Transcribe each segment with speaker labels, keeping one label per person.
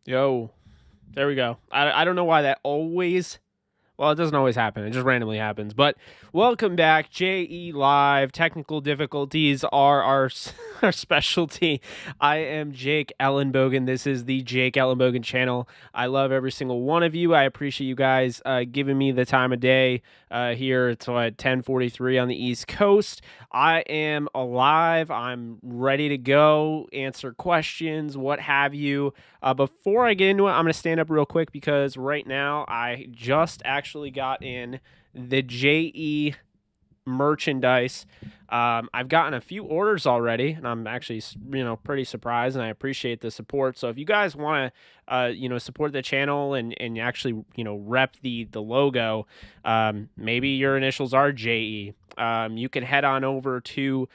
Speaker 1: Yo, there we go. I don't know why that always... Well, it doesn't always happen. It just randomly happens. But welcome back. JE Live. Technical difficulties are our specialty. I am Jake Ellenbogen. This is the Jake Ellenbogen channel. I love every single one of you. I appreciate you guys giving me the time of day here. It's at 10:43 on the East Coast. I am alive. I'm ready to go, answer questions, what have you. Before I get into it, I'm going to stand up real quick because right now I just actually got in the JE merchandise. I've gotten a few orders already, and I'm actually, pretty surprised, and I appreciate the support. So if you guys want to, support the channel and actually, rep the logo, maybe your initials are JE. You can head on over to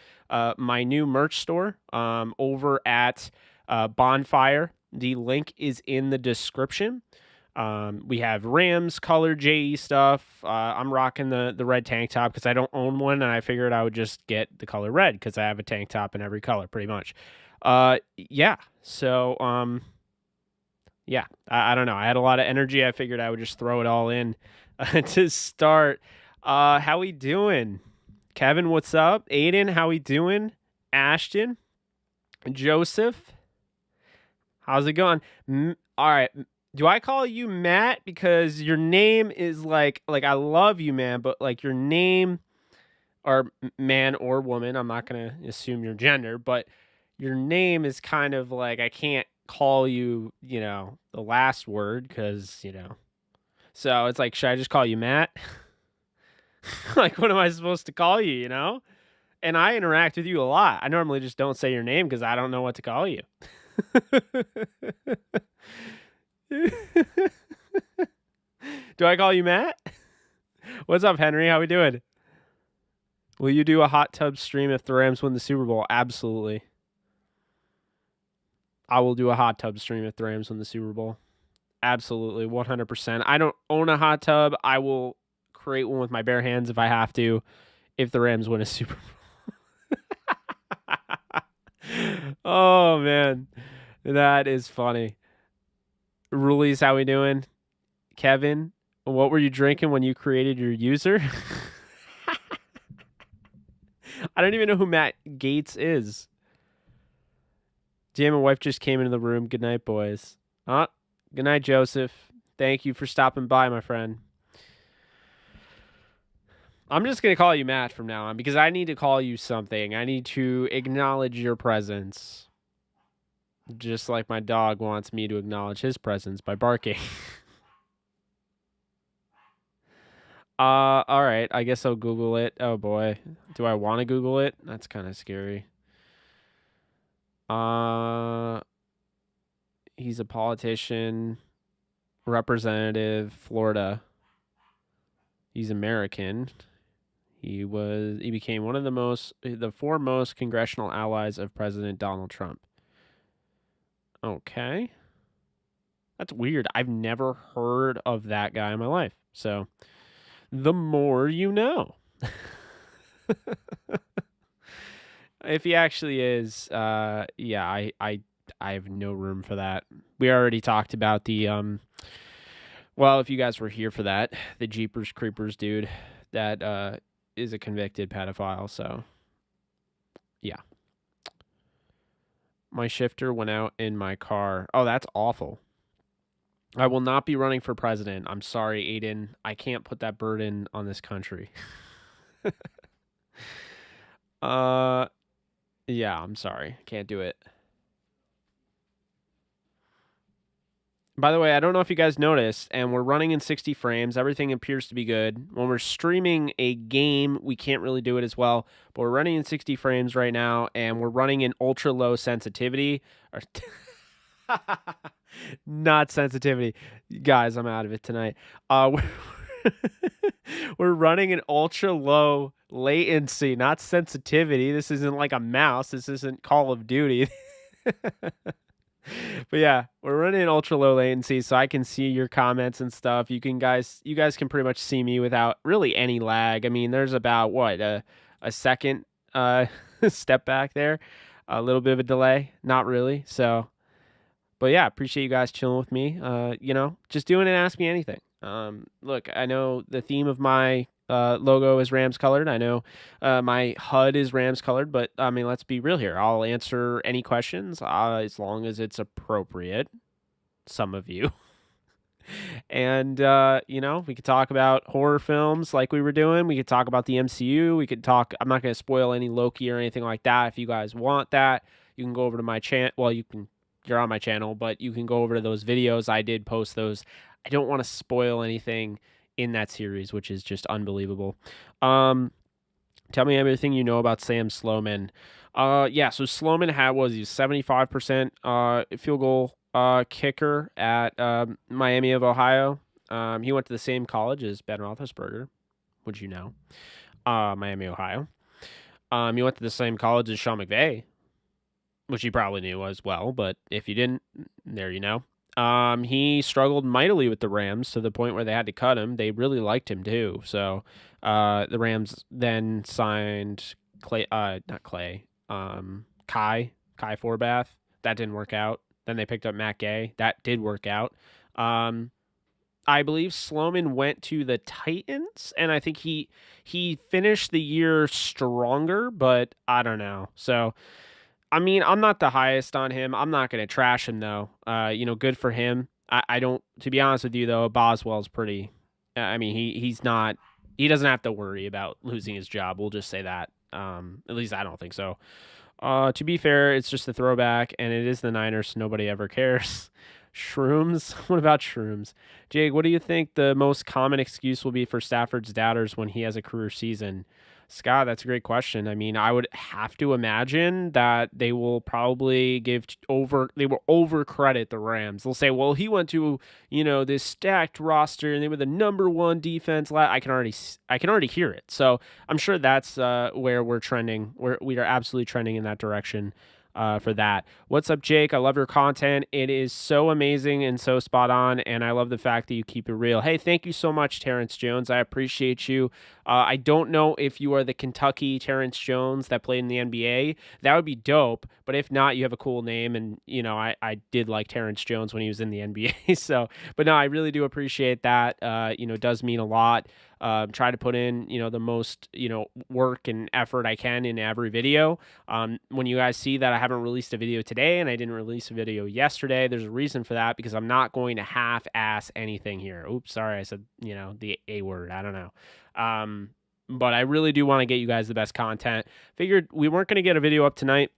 Speaker 1: my new merch store over at Bonfire. The link is in the description. We have Rams color JE stuff. I'm rocking the red tank top because I don't own one, and I figured I would just get the color red because I have a tank top in every color pretty much. Yeah. So, yeah, I don't know. I had a lot of energy. I figured I would just throw it all in to start. How we doing? Kevin, what's up? Aiden, how we doing? Ashton, Joseph, how's it going? All right. Do I call you Matt because your name is like I love you, man, but like your name, or man or woman, I'm not going to assume your gender, but your name is kind of like, I can't call you, the last word because, so it's like, should I just call you Matt? Like, what am I supposed to call you, And I interact with you a lot. I normally just don't say your name because I don't know what to call you. Do I call you Matt? What's up, Henry? How we doing? Will you do a hot tub stream if the Rams win the Super Bowl? Absolutely. I will do a hot tub stream if the Rams win the Super Bowl. Absolutely, 100%. I don't own a hot tub. I will create one with my bare hands if I have to, if the Rams win a Super Bowl. Oh, man. That is funny. Rulies, how we doing? Kevin, what were you drinking when you created your user? I don't even know who Matt Gates is. Jam and wife just came into the room. Good night, boys. Good night, Joseph. Thank you for stopping by, my friend. I'm just going to call you Matt from now on because I need to call you something. I need to acknowledge your presence. Just like my dog wants me to acknowledge his presence by barking. All right. I guess I'll Google it. Oh, boy. Do I want to Google it? That's kind of scary. He's a politician, representative, Florida. He's American. He became one of the foremost congressional allies of President Donald Trump. Okay. That's weird. I've never heard of that guy in my life. So, the more you know. If he actually is, yeah, I have no room for that. We already talked about the, well, if you guys were here for that, the Jeepers Creepers dude that is a convicted pedophile, so, yeah. My shifter went out in my car. Oh, that's awful. I will not be running for president. I'm sorry, Aiden. I can't put that burden on this country. Yeah, I'm sorry. Can't do it. By the way, I don't know if you guys noticed, and we're running in 60 frames. Everything appears to be good. When we're streaming a game, we can't really do it as well, but we're running in 60 frames right now, and we're running in ultra low sensitivity. Not sensitivity. Guys, I'm out of it tonight. We're running in ultra low latency, not sensitivity. This isn't like a mouse. This isn't Call of Duty. But yeah, we're running in ultra low latency, so I can see your comments and stuff. You guys can pretty much see me without really any lag. I mean, there's about what a second step back there, a little bit of a delay, not really. So But yeah, appreciate you guys chilling with me. Just doing it, ask me anything. Look, I know the theme of my logo is Rams colored. I know my HUD is Rams colored, but I mean, let's be real here. I'll answer any questions as long as it's appropriate. Some of you. And we could talk about horror films like we were doing. We could talk about the MCU. We could talk. I'm not going to spoil any Loki or anything like that. If you guys want that, you can go over to my channel. Well, you're on my channel, but you can go over to those videos. I did post those. I don't want to spoil anything in that series, which is just unbelievable. Tell me everything you know about Sam Sloman. So Sloman was he 75% field goal kicker at Miami of Ohio. He went to the same college as Ben Roethlisberger, which you know, Miami, Ohio. He went to the same college as Sean McVay, which you probably knew as well, but if you didn't, there you know. He struggled mightily with the Rams to the point where they had to cut him. They really liked him too. So the Rams then signed Kai Forbath. That didn't work out. Then they picked up Matt Gay. That did work out. I believe Sloman went to the Titans, and I think he finished the year stronger, but I don't know. So, I mean, I'm not the highest on him. I'm not going to trash him, though. Good for him. I don't, to be honest with you, though, Boswell's pretty, he's not, he doesn't have to worry about losing his job. We'll just say that. At least I don't think so. To be fair, it's just a throwback, and it is the Niners, so nobody ever cares. Shrooms? What about shrooms? Jake, what do you think the most common excuse will be for Stafford's doubters when he has a career season? Scott, that's a great question. I mean, I would have to imagine that they will probably over credit the Rams. They'll say, well, he went to, this stacked roster and they were the number one defense. I can already hear it. So I'm sure that's where we're trending. We are absolutely trending in that direction. For that. What's up, Jake? I love your content. It is so amazing and so spot on, and I love the fact that you keep it real. Hey, thank you so much, Terrence Jones. I appreciate you. I don't know if you are the Kentucky Terrence Jones that played in the NBA. That would be dope, but if not, you have a cool name, and, I did like Terrence Jones when he was in the NBA, so, but no, I really do appreciate that. It does mean a lot. Try to put in, the most, work and effort I can in every video. When you guys see that I haven't released a video today and I didn't release a video yesterday, there's a reason for that, because I'm not going to half-ass anything here. Oops, sorry, I said, the A word. I don't know. But I really do want to get you guys the best content. Figured we weren't going to get a video up tonight.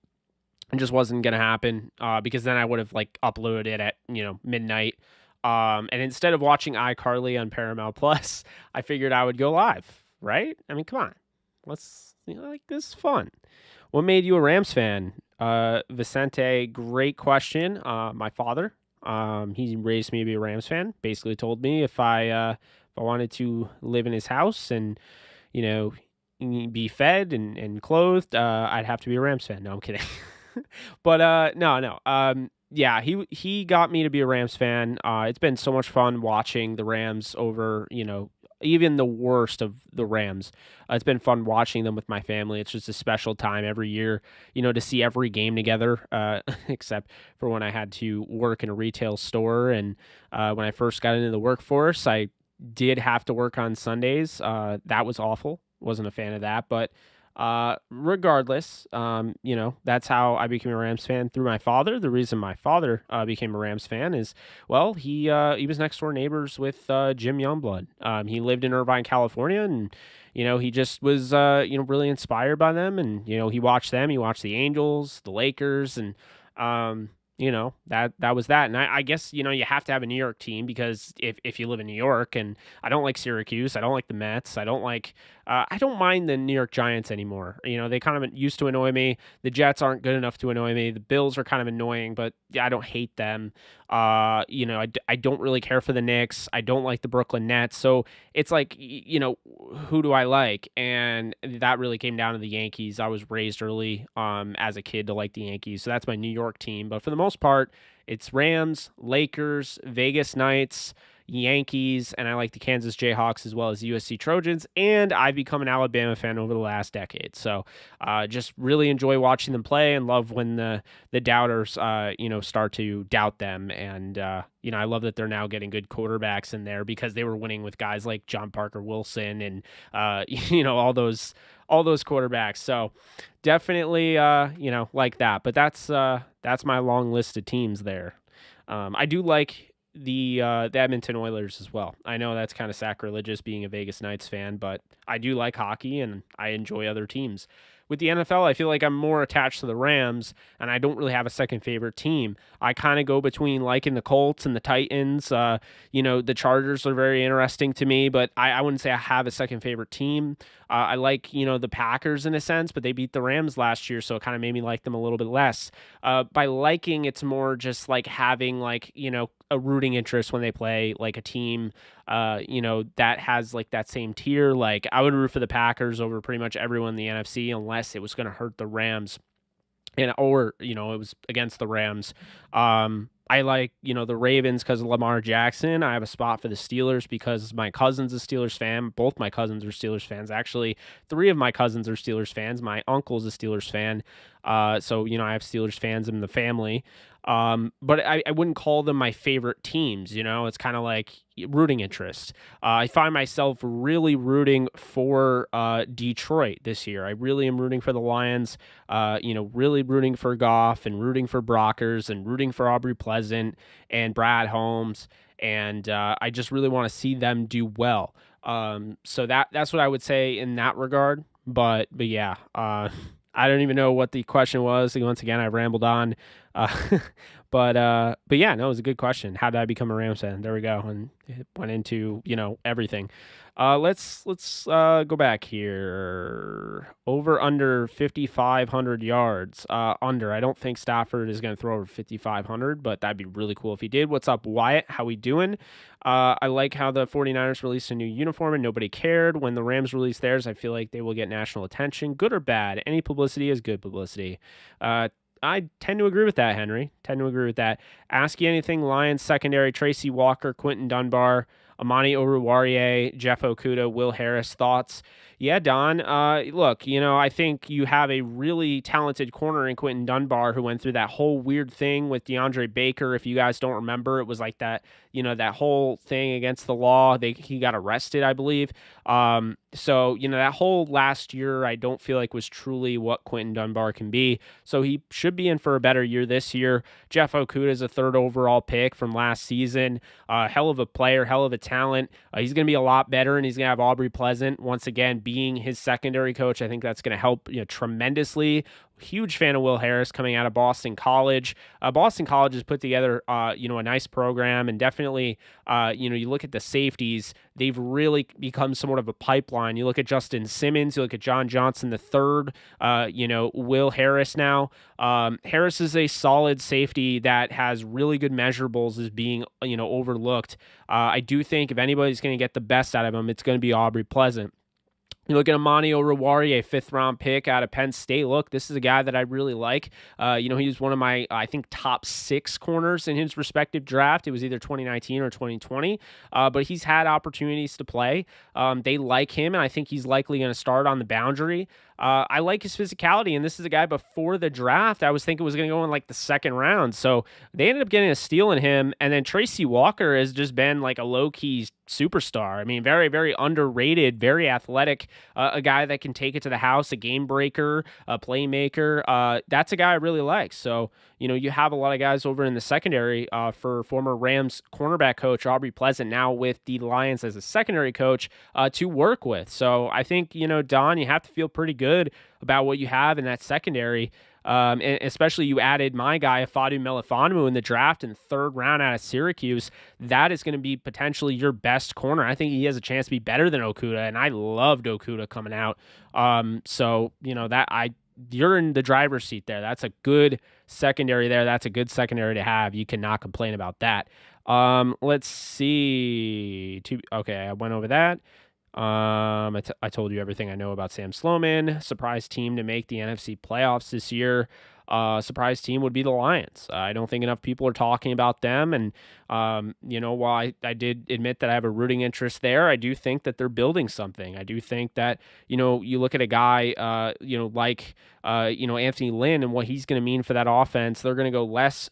Speaker 1: It just wasn't going to happen because then I would have uploaded it at, midnight. And instead of watching iCarly on Paramount Plus, I figured I would go live, right? I mean, come on. Let's, this is fun. What made you a Rams fan? Vicente, great question. My father, he raised me to be a Rams fan. Basically told me if I wanted to live in his house and, be fed and clothed, I'd have to be a Rams fan. No, I'm kidding. But no. Yeah, he got me to be a Rams fan. It's been so much fun watching the Rams over, even the worst of the Rams. It's been fun watching them with my family. It's just a special time every year, to see every game together, except for when I had to work in a retail store. And when I first got into the workforce, I did have to work on Sundays. That was awful. Wasn't a fan of that, but regardless, that's how I became a Rams fan, through my father. The reason my father became a Rams fan is, well, he was next door neighbors with Jim Youngblood. He lived in Irvine, California, and he just was really inspired by them, and he watched them. He watched the Angels, the Lakers, and that was that. And I guess, you have to have a New York team, because if you live in New York, and I don't like Syracuse, I don't like the Mets, I don't mind the New York Giants anymore. They kind of used to annoy me. The Jets aren't good enough to annoy me. The Bills are kind of annoying, but yeah, I don't hate them. I don't really care for the Knicks. I don't like the Brooklyn Nets. So it's who do I like? And that really came down to the Yankees. I was raised early as a kid to like the Yankees. So that's my New York team. But for the most part, it's Rams, Lakers, Vegas Knights, Yankees, and I like the Kansas Jayhawks as well as USC Trojans, and I've become an Alabama fan over the last decade. So just really enjoy watching them play and love when the doubters, start to doubt them. And, I love that they're now getting good quarterbacks in there because they were winning with guys like John Parker Wilson and, all those quarterbacks. So definitely, like that. But that's my long list of teams there. I do like the Edmonton Oilers as well. I know that's kind of sacrilegious being a Vegas Knights fan, but I do like hockey and I enjoy other teams. With the NFL, I feel like I'm more attached to the Rams, and I don't really have a second favorite team. I kind of go between liking the Colts and the Titans. The Chargers are very interesting to me, but I wouldn't say I have a second favorite team. I like, the Packers in a sense, but they beat the Rams last year, so it kind of made me like them a little bit less. By liking, it's more just like having a rooting interest when they play like a team that has like that same tier. Like I would root for the Packers over pretty much everyone in the NFC unless it was going to hurt the Rams or it was against the Rams. I like, the Ravens because of Lamar Jackson. I have a spot for the Steelers because my cousin's a Steelers fan. Both my cousins are Steelers fans. Actually, 3 of my cousins are Steelers fans. My uncle's a Steelers fan. So, I have Steelers fans in the family. But I wouldn't call them my favorite teams. It's kind of like rooting interest. I find myself really rooting for Detroit this year. I really am rooting for the Lions, really rooting for Goff and rooting for Brockers and rooting for Aubrey Pleasant and Brad Holmes. And I just really want to see them do well. So that's what I would say in that regard. But yeah, I don't even know what the question was. Once again, I rambled on. But yeah, no, it was a good question. How did I become a Rams fan? There we go. And it went into, everything. Let's go back here. Over under 5,500 yards. Under. I don't think Stafford is going to throw over 5,500, but that'd be really cool if he did. What's up, Wyatt? How we doing? I like how the 49ers released a new uniform and nobody cared. When the Rams release theirs, I feel like they will get national attention. Good or bad? Any publicity is good publicity. I tend to agree with that, Henry. Ask You Anything, Lions secondary, Tracy Walker, Quentin Dunbar, Amani Oruwariye, Jeff Okudah, Will Harris. Thoughts? Yeah, Don. Look, I think you have a really talented corner in Quentin Dunbar who went through that whole weird thing with DeAndre Baker. If you guys don't remember, it was like that, that whole thing against the law. He got arrested, I believe. So, that whole last year, I don't feel like was truly what Quentin Dunbar can be. So he should be in for a better year this year. Jeff Okudah is a 3rd overall pick from last season. Hell of a player, hell of a talent. He's going to be a lot better, and he's going to have Aubrey Pleasant once again being his secondary coach. I think that's going to help tremendously. Huge fan of Will Harris coming out of Boston College. Boston College has put together, a nice program, and definitely, you look at the safeties, they've really become somewhat of a pipeline. You look at Justin Simmons, you look at John Johnson III, Will Harris now. Harris is a solid safety that has really good measurables as being, overlooked. I do think if anybody's going to get the best out of him, it's going to be Aubrey Pleasant. You look at Amani Oruwariye, a 5th-round pick out of Penn State. Look, this is a guy that I really like. He was one of my, I think, top 6 corners in his respective draft. It was either 2019 or 2020, but he's had opportunities to play. They like him, and I think he's likely going to start on the boundary. I like his physicality, and this is a guy before the draft I was thinking was going to go in like the 2nd round. So they ended up getting a steal in him, and then Tracy Walker has just been like a low-key superstar. I mean, very, very underrated, very athletic, a guy that can take it to the house, a game breaker, a playmaker. That's a guy I really like. So, you have a lot of guys over in the secondary for former Rams cornerback coach Aubrey Pleasant, now with the Lions as a secondary coach to work with. So I think, Don, you have to feel pretty good about what you have in that secondary. And especially you added my guy, Fadu Melifonwu, in the draft in the 3rd round out of Syracuse. That is going to be potentially your best corner. I think he has a chance to be better than Okudah, and I loved Okudah coming out. You're in the driver's seat there. That's a good secondary there. That's a good secondary to have. You cannot complain about that. Let's see. Okay, I went over that. I told you everything I know about Sam Sloman. Surprise team to make the NFC playoffs this year. surprise team would be the Lions. I don't think enough people are talking about them. And, while I did admit that I have a rooting interest there, I do think that they're building something. I do think that, you look at a guy, like, Anthony Lynn and what he's going to mean for that offense. They're going to go less,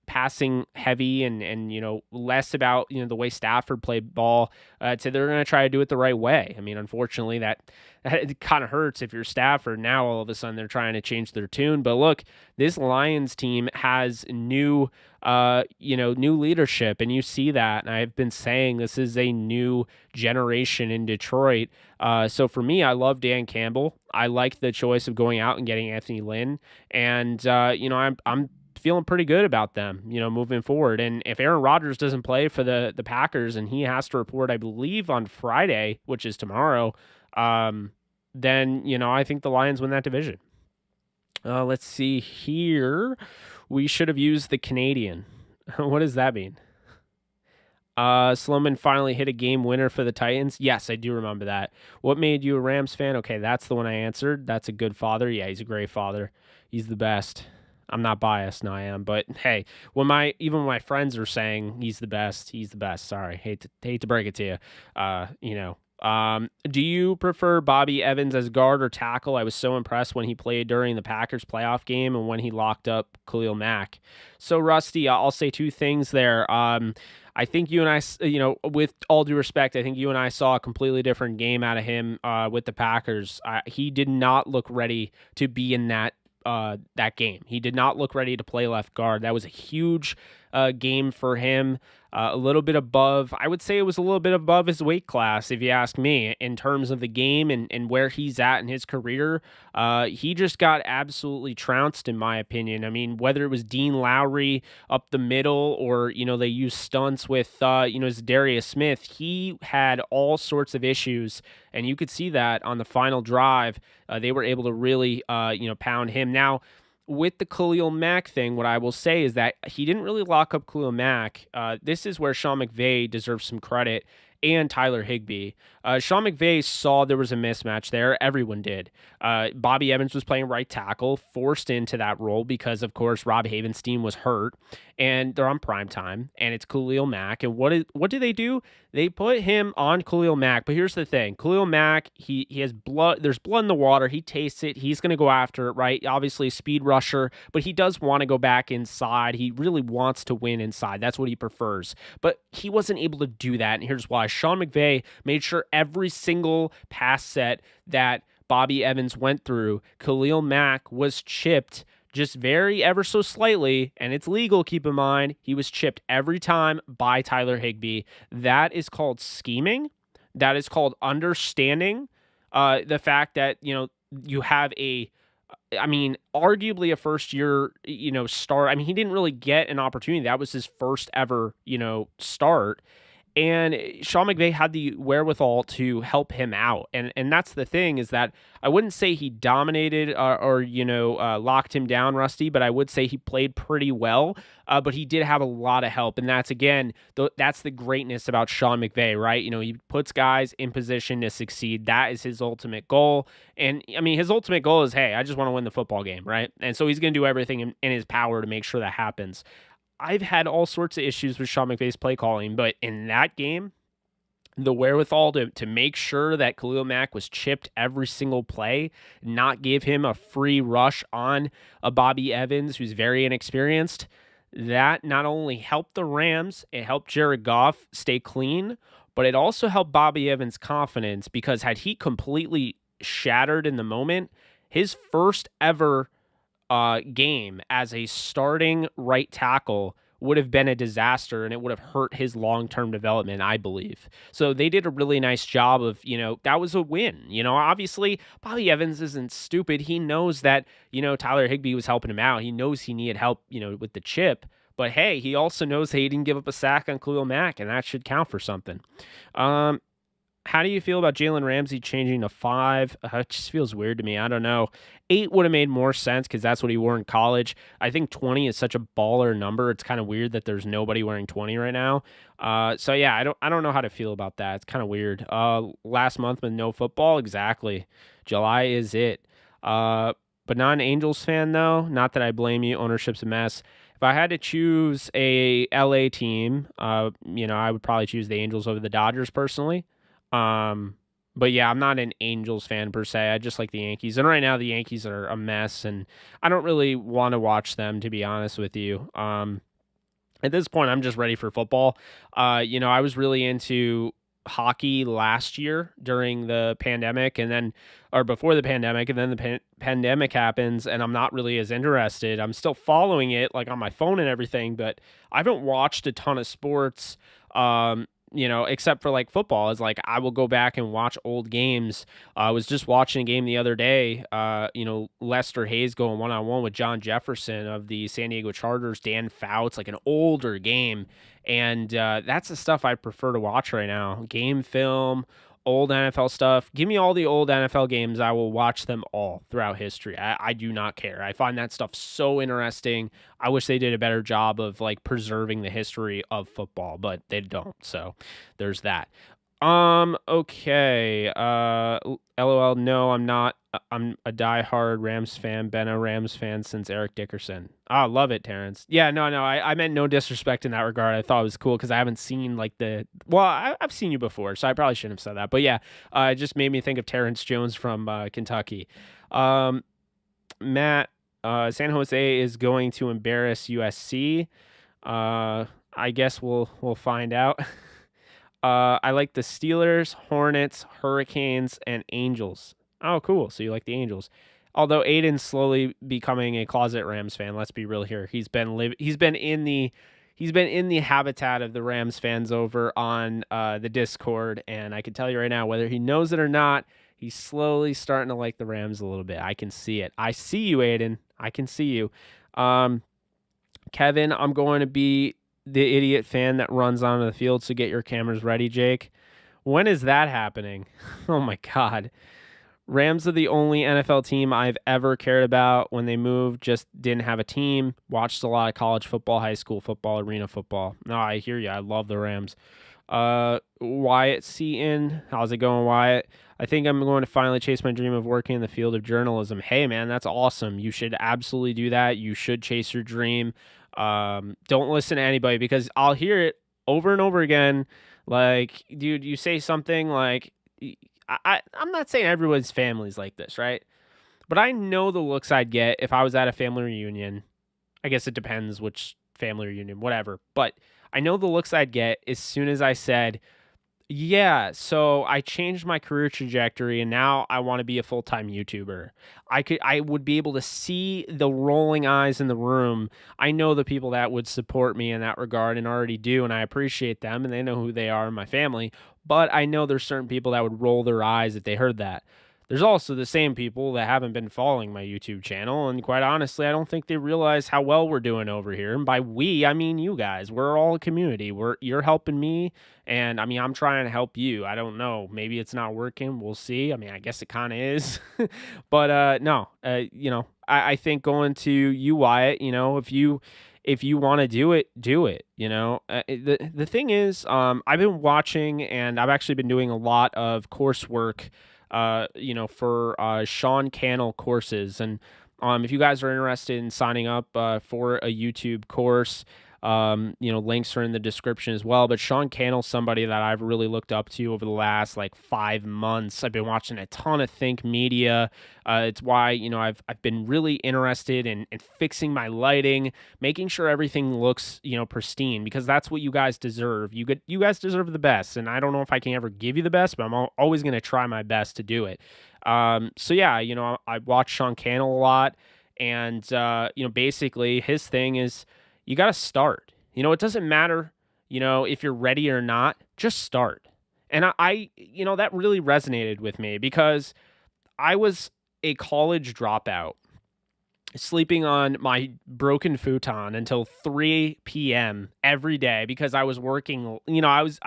Speaker 1: passing heavy and less about the way Stafford played ball, to they're going to try to do it the right way. I mean, unfortunately that it kind of hurts if you're Stafford. Now all of a sudden they're trying to change their tune. But look, this Lions team has new leadership, and you see that. And I've been saying this is a new generation in Detroit. So for me, I love Dan Campbell. I like the choice of going out and getting Anthony Lynn, and I'm feeling pretty good about them, moving forward. And if Aaron Rodgers doesn't play for the Packers and he has to report, I believe, on Friday, which is tomorrow, then, I think the Lions win that division. Let's see here. We should have used the Canadian. What does that mean? Sloman finally hit a game winner for the Titans. Yes, I do remember that. What made you a Rams fan? Okay, that's the one I answered. That's a good father. Yeah, he's a great father. He's the best. I'm not biased, no, I am. But hey, when my friends are saying he's the best, Sorry, hate to break it to you. Do you prefer Bobby Evans as guard or tackle? I was so impressed when he played during the Packers playoff game and when he locked up Khalil Mack. So Rusty, I'll say two things there. I think you and I, with all due respect, I think you and I saw a completely different game out of him with the Packers. He did not look ready to be in that game. He did not look ready to play left guard. That was a huge game for him. A little bit above, I would say it was a little bit above his weight class, if you ask me, in terms of the game and where he's at in his career. He just got absolutely trounced, in my opinion. I mean, whether it was Dean Lowry up the middle or, they used stunts with, Zadarius Smith, he had all sorts of issues, and you could see that on the final drive. They were able to really, pound him. Now, with the Khalil Mack thing, what I will say is that he didn't really lock up Khalil Mack. This is where Sean McVay deserves some credit, and Tyler Higbee. Sean McVay saw there was a mismatch there. Everyone did. Bobby Evans was playing right tackle, forced into that role because, of course, Rob Havenstein was hurt, and they're on prime time, and it's Khalil Mack. And what do they do? They put him on Khalil Mack. But here's the thing. Khalil Mack, he has blood. There's blood in the water. He tastes it. He's going to go after it, right? Obviously, a speed rusher, but he does want to go back inside. He really wants to win inside. That's what he prefers. But he wasn't able to do that, and here's why. Sean McVay made sure every single pass set that Bobby Evans went through, Khalil Mack was chipped just ever so slightly, and it's legal, keep in mind. He was chipped every time by Tyler Higbee. That is called scheming. That is called understanding the fact that, you have arguably a first-year, start. I mean, he didn't really get an opportunity. That was his first ever, start. And Sean McVay had the wherewithal to help him out. And that's the thing, is that I wouldn't say he dominated or locked him down, Rusty, but I would say he played pretty well. But he did have a lot of help. And that's, again, that's the greatness about Sean McVay, right? He puts guys in position to succeed. That is his ultimate goal. And, his ultimate goal is, hey, I just want to win the football game, right? And so he's going to do everything in his power to make sure that happens. I've had all sorts of issues with Sean McVay's play calling, but in that game, the wherewithal to make sure that Khalil Mack was chipped every single play, not give him a free rush on a Bobby Evans who's very inexperienced, that not only helped the Rams, it helped Jared Goff stay clean, but it also helped Bobby Evans' confidence, because had he completely shattered in the moment, his first ever game as a starting right tackle would have been a disaster, and it would have hurt his long-term development, I believe. So they did a really nice job of, that was a win. Obviously, Bobby Evans isn't stupid. He knows that, Tyler Higbee was helping him out. He knows he needed help, with the chip. But hey, he also knows that he didn't give up a sack on Khalil Mack, and that should count for something. How do you feel about Jalen Ramsey changing to 5? It just feels weird to me. I don't know. 8 would have made more sense because that's what he wore in college. I think 20 is such a baller number. It's kind of weird that there's nobody wearing 20 right now. So yeah, I don't know how to feel about that. It's kind of weird. Last month with no football, exactly. July is it. but not an Angels fan though. Not that I blame you. Ownership's a mess. If I had to choose a LA team, I would probably choose the Angels over the Dodgers personally. But yeah, I'm not an Angels fan per se. I just like the Yankees. And right now the Yankees are a mess and I don't really want to watch them, to be honest with you. At this point, I'm just ready for football. I was really into hockey last year during the pandemic or before the pandemic, and then the pandemic happens and I'm not really as interested. I'm still following it like on my phone and everything, but I haven't watched a ton of sports. Except for like football. Is like I will go back and watch old games. I was just watching a game the other day. Lester Hayes going one-on-one with John Jefferson of the San Diego Chargers, Dan Fouts, like an older game. And that's the stuff I prefer to watch right now. Game film, old NFL stuff. Give me all the old NFL games. I will watch them all throughout history. I do not care. I find that stuff so interesting. I wish they did a better job of like preserving the history of football, but they don't. So there's that. Okay. LOL. No, I'm not. I'm a diehard Rams fan. Been a Rams fan since Eric Dickerson. Ah, love it, Terrence. Yeah, no. I meant no disrespect in that regard. I thought it was cool because I haven't seen like I've seen you before, so I probably shouldn't have said that. But yeah, it just made me think of Terrence Jones from Kentucky. Matt, San Jose is going to embarrass USC. I guess we'll find out. I like the Steelers, Hornets, Hurricanes, and Angels. Oh, cool. So you like the Angels. Although Aiden's slowly becoming a closet Rams fan, let's be real here. He's been in the habitat of the Rams fans over on the Discord, and I can tell you right now, whether he knows it or not, he's slowly starting to like the Rams a little bit. I can see it. I see you, Aiden. I can see you. Kevin, I'm going to be the idiot fan that runs onto the field, so get your cameras ready, Jake. When is that happening? Oh my God. Rams are the only NFL team I've ever cared about. When they moved, just didn't have a team. Watched a lot of college football, high school football, arena football. No, I hear you. I love the Rams. Wyatt Seaton. How's it going, Wyatt? I think I'm going to finally chase my dream of working in the field of journalism. Hey, man, that's awesome. You should absolutely do that. You should chase your dream. Don't listen to anybody because I'll hear it over and over again. Like, dude, you say something like, I'm not saying everyone's family's like this, right? But I know the looks I'd get if I was at a family reunion. I guess it depends which family reunion, whatever. But I know the looks I'd get as soon as I said, yeah, so I changed my career trajectory and now I want to be a full-time YouTuber. I would be able to see the rolling eyes in the room. I know the people that would support me in that regard and already do, and I appreciate them and they know who they are in my family. But I know there's certain people that would roll their eyes if they heard that. There's also the same people that haven't been following my YouTube channel, and quite honestly, I don't think they realize how well we're doing over here. And by we, I mean you guys. We're all a community. You're helping me, and I mean I'm trying to help you. I don't know. Maybe it's not working. We'll see. I mean, I guess it kind of is, but no. I think going to you, Wyatt. If you want to do it, do it. The thing is, I've been watching, and I've actually been doing a lot of coursework. For Sean Cannell courses. And if you guys are interested in signing up for a YouTube course, links are in the description as well. But Sean Cannell's somebody that I've really looked up to over the last 5 months. I've been watching a ton of Think Media. It's why, I've been really interested in fixing my lighting, making sure everything looks, pristine, because that's what you guys deserve. You guys deserve the best. And I don't know if I can ever give you the best, but I'm always going to try my best to do it. I watch Sean Cannell a lot, and, basically his thing is, you got to start. It doesn't matter, if you're ready or not, just start. And I that really resonated with me because I was a college dropout, sleeping on my broken futon until 3 p.m. every day because I was working, I was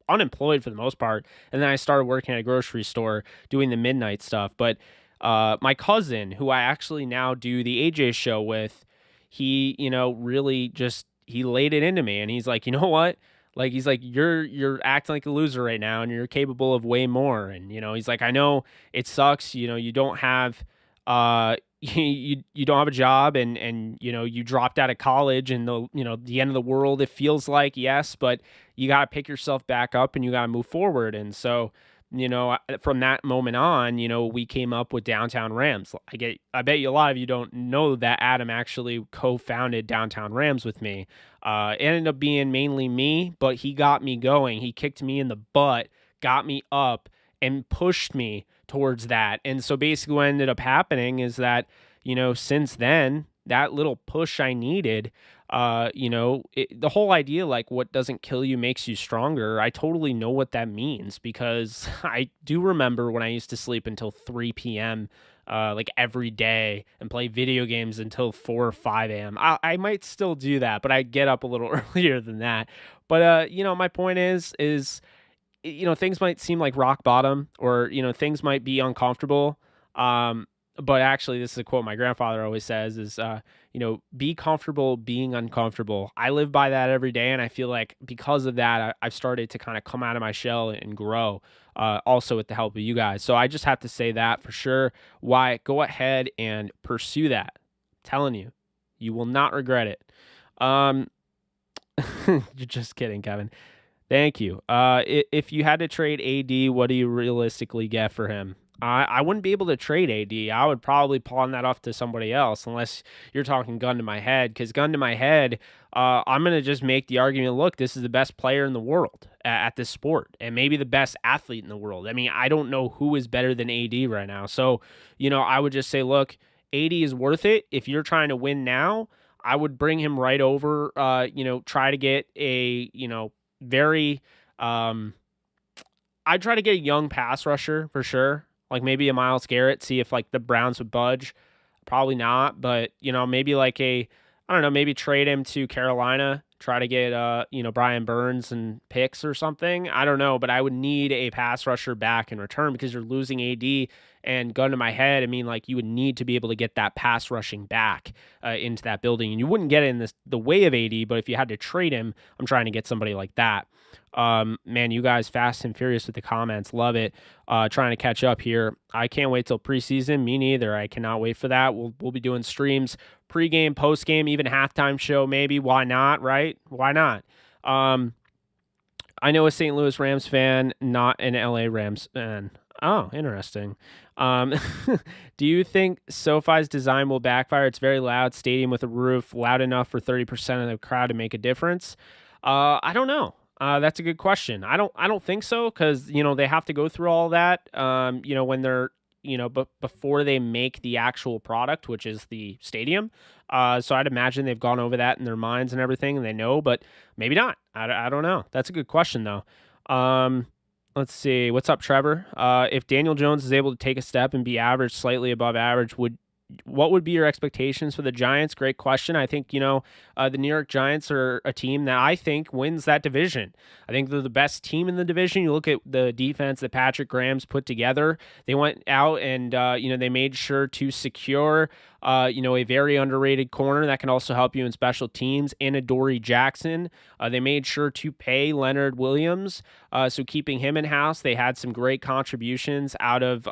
Speaker 1: unemployed for the most part. And then I started working at a grocery store doing the midnight stuff. But my cousin, who I actually now do the AJ show with, he, really just, he laid it into me, and he's like, you know what? Like, he's like, you're acting like a loser right now, and you're capable of way more. And, he's like, I know it sucks. You don't have, you don't have a job, and you dropped out of college, and the end of the world, it feels like, yes, but you got to pick yourself back up and you got to move forward. And so from that moment on, we came up with Downtown Rams. I bet you a lot of you don't know that Adam actually co-founded Downtown Rams with me. It ended up being mainly me, but he got me going. He kicked me in the butt, got me up, and pushed me towards that. And so basically what ended up happening is that, since then, that little push I needed, the whole idea, like, what doesn't kill you makes you stronger. I totally know what that means, because I do remember when I used to sleep until 3 p.m. Like every day, and play video games until 4 or 5 a.m. I might still do that, but I get up a little earlier than that. But my point is things might seem like rock bottom, or things might be uncomfortable. But actually, this is a quote my grandfather always says, is be comfortable being uncomfortable. I live by that every day, and I feel like because of that, I've started to kind of come out of my shell and grow, also with the help of you guys. So I just have to say that for sure. Why? Go ahead and pursue that. I'm telling you, you will not regret it. You're just kidding, Kevin. Thank you. If you had to trade AD, what do you realistically get for him? I wouldn't be able to trade AD. I would probably pawn that off to somebody else, unless you're talking gun to my head. Because gun to my head, I'm going to just make the argument, look, this is the best player in the world at this sport, and maybe the best athlete in the world. I mean, I don't know who is better than AD right now. So, I would just say, look, AD is worth it. If you're trying to win now, I would bring him right over, try to get a, very, I'd try to get a young pass rusher for sure. Like maybe a Myles Garrett, see if like the Browns would budge. Probably not, but maybe like maybe trade him to Carolina, try to get Brian Burns and picks or something. I don't know, but I would need a pass rusher back in return, because you're losing AD. And gun to my head, I mean, like, you would need to be able to get that pass rushing back into that building, and you wouldn't get it in the way of AD. But if you had to trade him, I'm trying to get somebody like that. Man, you guys fast and furious with the comments. Love it. Trying to catch up here. I can't wait till preseason. Me neither. I cannot wait for that. We'll be doing streams, pregame, postgame, even halftime show maybe. Why not, right? Why not? I know a St. Louis Rams fan, not an LA Rams fan. Oh, interesting. Do you think SoFi's design will backfire? It's very loud stadium with a roof, loud enough for 30% of the crowd to make a difference. I don't know. That's a good question. I don't think so, because they have to go through all that. When they're but before they make the actual product, which is the stadium. So I'd imagine they've gone over that in their minds and everything, and they know, but maybe not. I don't know. That's a good question though. Let's see. What's up, Trevor? If Daniel Jones is able to take a step and be average, slightly above average, what would be your expectations for the Giants? Great question. I think, the New York Giants are a team that I think wins that division. I think they're the best team in the division. You look at the defense that Patrick Graham's put together. They went out and, they made sure to secure, a very underrated corner that can also help you in special teams, in Adoree Jackson. They made sure to pay Leonard Williams, so keeping him in-house. They had some great contributions out of,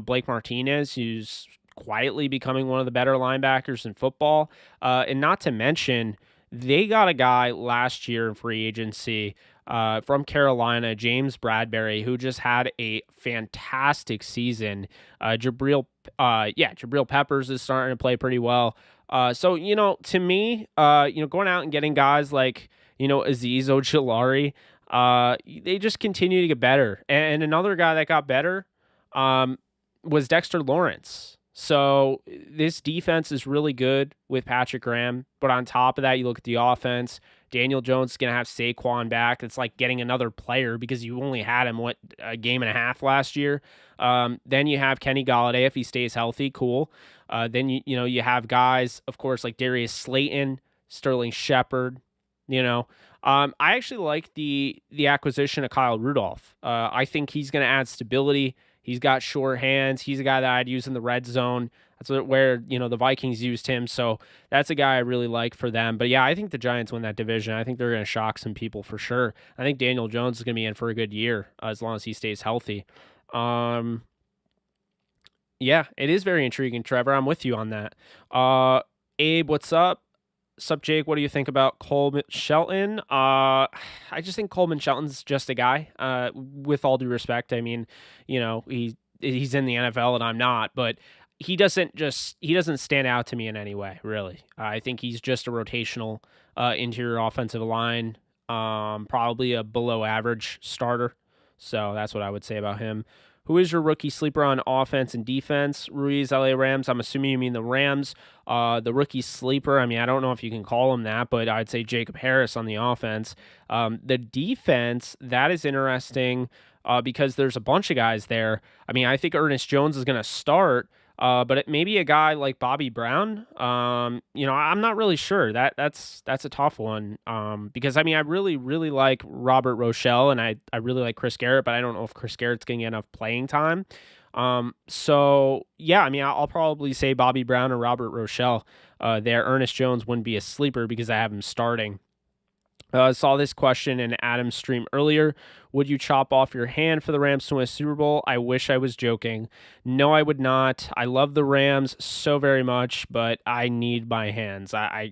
Speaker 1: Blake Martinez, who's quietly becoming one of the better linebackers in football. And not to mention, they got a guy last year in free agency from Carolina, James Bradbury, who just had a fantastic season. Jabril Peppers is starting to play pretty well. So, to me, going out and getting guys like, Azeez Ojulari, they just continue to get better. And another guy that got better was Dexter Lawrence. So this defense is really good with Patrick Graham. But on top of that, you look at the offense. Daniel Jones is going to have Saquon back. It's like getting another player, because you only had him, a game and a half last year. Then you have Kenny Golladay if he stays healthy. Cool. Then you have guys, of course, like Darius Slayton, Sterling Shepard. I actually like the acquisition of Kyle Rudolph. I think he's going to add stability. He's got short hands. He's a guy that I'd use in the red zone. That's where, the Vikings used him. So that's a guy I really like for them. But yeah, I think the Giants win that division. I think they're going to shock some people for sure. I think Daniel Jones is going to be in for a good year as long as he stays healthy. Yeah, it is very intriguing, Trevor. I'm with you on that. Abe, what's up? Sup, Jake? What do you think about Coleman Shelton? I just think Coleman Shelton's just a guy. With all due respect, I mean, he's in the NFL and I'm not, but he doesn't stand out to me in any way, really. I think he's just a rotational interior offensive line, probably a below average starter. So that's what I would say about him. Who is your rookie sleeper on offense and defense? Ruiz, LA Rams. I'm assuming you mean the Rams. The rookie sleeper, I mean, I don't know if you can call him that, but I'd say Jacob Harris on the offense. The defense, that is interesting because there's a bunch of guys there. I mean, I think Ernest Jones is going to start, but it may be a guy like Bobby Brown. I'm not really sure. That's a tough one because, I mean, I really, really like Robert Rochelle and I really like Chris Garrett, but I don't know if Chris Garrett's going to get enough playing time. So, yeah, I mean, I'll probably say Bobby Brown or Robert Rochelle there. Ernest Jones wouldn't be a sleeper because I have him starting. Saw this question in Adam's stream earlier. Would you chop off your hand for the Rams to win a Super Bowl? I wish I was joking. No, I would not. I love the Rams so very much, but I need my hands. I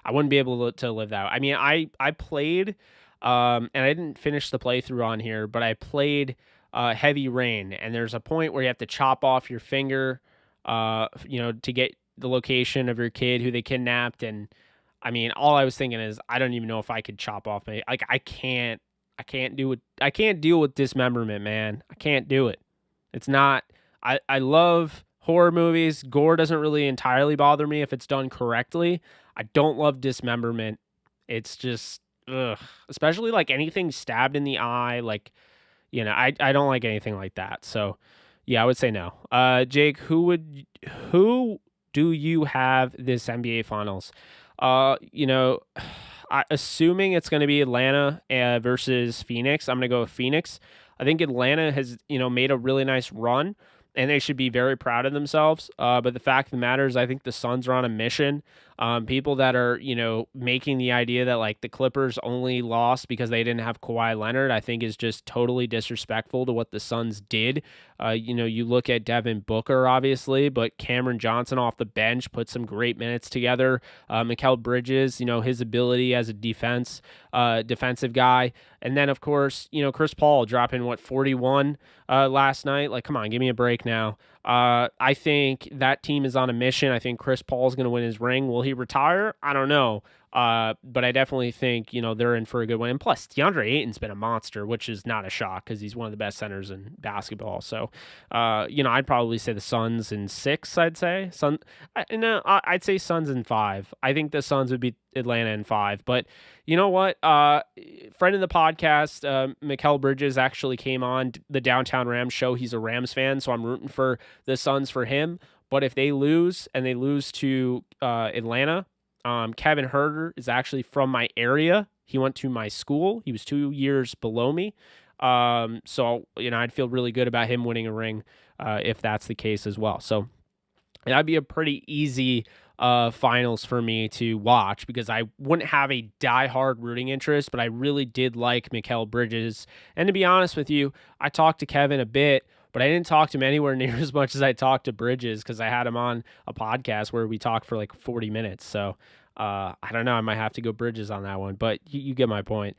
Speaker 1: wouldn't be able to live that. I mean, I played, and I didn't finish the playthrough on here, but I played Heavy Rain, and there's a point where you have to chop off your finger, to get the location of your kid who they kidnapped. And I mean, all I was thinking is, I don't even know if I could chop off my, like, I can't do it. I can't deal with dismemberment, man. I can't do it. It's not, I love horror movies. Gore doesn't really entirely bother me if it's done correctly. I don't love dismemberment. It's just, ugh. Especially like anything stabbed in the eye. Like, I don't like anything like that. So yeah, I would say no. Jake, who do you have this NBA Finals? Assuming it's going to be Atlanta versus Phoenix, I'm going to go with Phoenix. I think Atlanta has, made a really nice run, and they should be very proud of themselves. But the fact of the matter is, I think the Suns are on a mission. People that are, making the idea that like the Clippers only lost because they didn't have Kawhi Leonard, I think is just totally disrespectful to what the Suns did. You look at Devin Booker, obviously, but Cameron Johnson off the bench put some great minutes together. Mikal Bridges, his ability as a defensive guy. And then, of course, Chris Paul dropping, 41 last night. Like, come on, give me a break now. I think that team is on a mission. I think Chris Paul is going to win his ring. Will he retire? I don't know. But I definitely think, they're in for a good win. And plus, DeAndre Ayton's been a monster, which is not a shock because he's one of the best centers in basketball. So, I'd probably say the Suns in 6, I'd say. I'd say Suns in 5. I think the Suns would beat Atlanta in 5. But you know what? Friend of the podcast, Mikal Bridges, actually came on the Downtown Rams show. He's a Rams fan, so I'm rooting for the Suns for him. But if they lose and they lose to Atlanta, Kevin Herter is actually from my area. He went to my school. He was 2 years below me. So, I'd feel really good about him winning a ring if that's the case as well. So that'd be a pretty easy finals for me to watch because I wouldn't have a diehard rooting interest, but I really did like Mikal Bridges. And to be honest with you, I talked to Kevin a bit, but I didn't talk to him anywhere near as much as I talked to Bridges because I had him on a podcast where we talked for like 40 minutes. So I don't know. I might have to go Bridges on that one, but you get my point.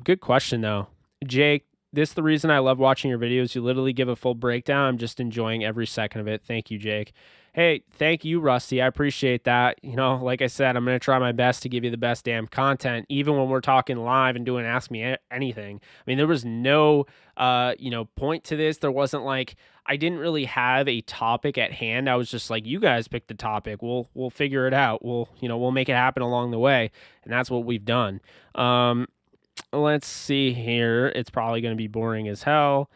Speaker 1: Good question, though. Jake, this is the reason I love watching your videos. You literally give a full breakdown. I'm just enjoying every second of it. Thank you, Jake. Hey, thank you, Rusty. I appreciate that. Like I said, I'm going to try my best to give you the best damn content, even when we're talking live and doing Ask Me Anything. I mean, there was no, point to this. There wasn't like, I didn't really have a topic at hand. I was just like, you guys pick the topic. We'll figure it out. We'll make it happen along the way. And that's what we've done. Let's see here. It's probably going to be boring as hell.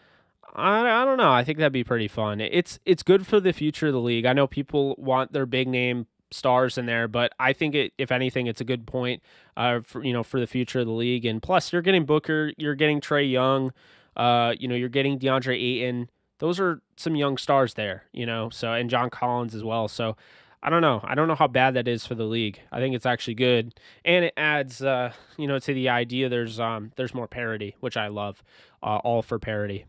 Speaker 1: I don't know. I think that'd be pretty fun. It's good for the future of the league. I know people want their big name stars in there, but I think if anything, it's a good point for the future of the league. And plus, you're getting Booker, you're getting Trae Young, you're getting DeAndre Ayton. Those are some young stars there, So and John Collins as well. So I don't know. I don't know how bad that is for the league. I think it's actually good, and it adds to the idea. There's more parity, which I love. All for parity.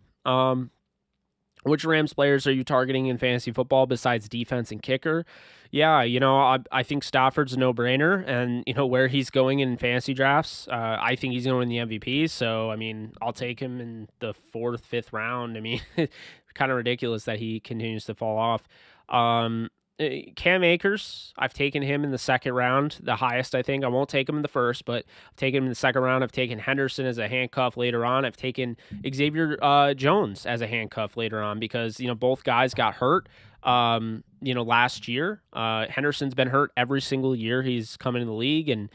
Speaker 1: Which Rams players are you targeting in fantasy football besides defense and kicker? Yeah, I think Stafford's a no-brainer, and where he's going in fantasy drafts, I think he's going to win the MVP. So I mean, I'll take him in the 4th, 5th round. I mean, kind of ridiculous that he continues to fall off. Cam Akers, I've taken him in the 2nd round, the highest, I think. I won't take him in the 1st, but I've taken him in the 2nd round. I've taken Henderson as a handcuff later on. I've taken Xavier Jones as a handcuff later on because, both guys got hurt, last year. Henderson's been hurt every single year he's come into the league, and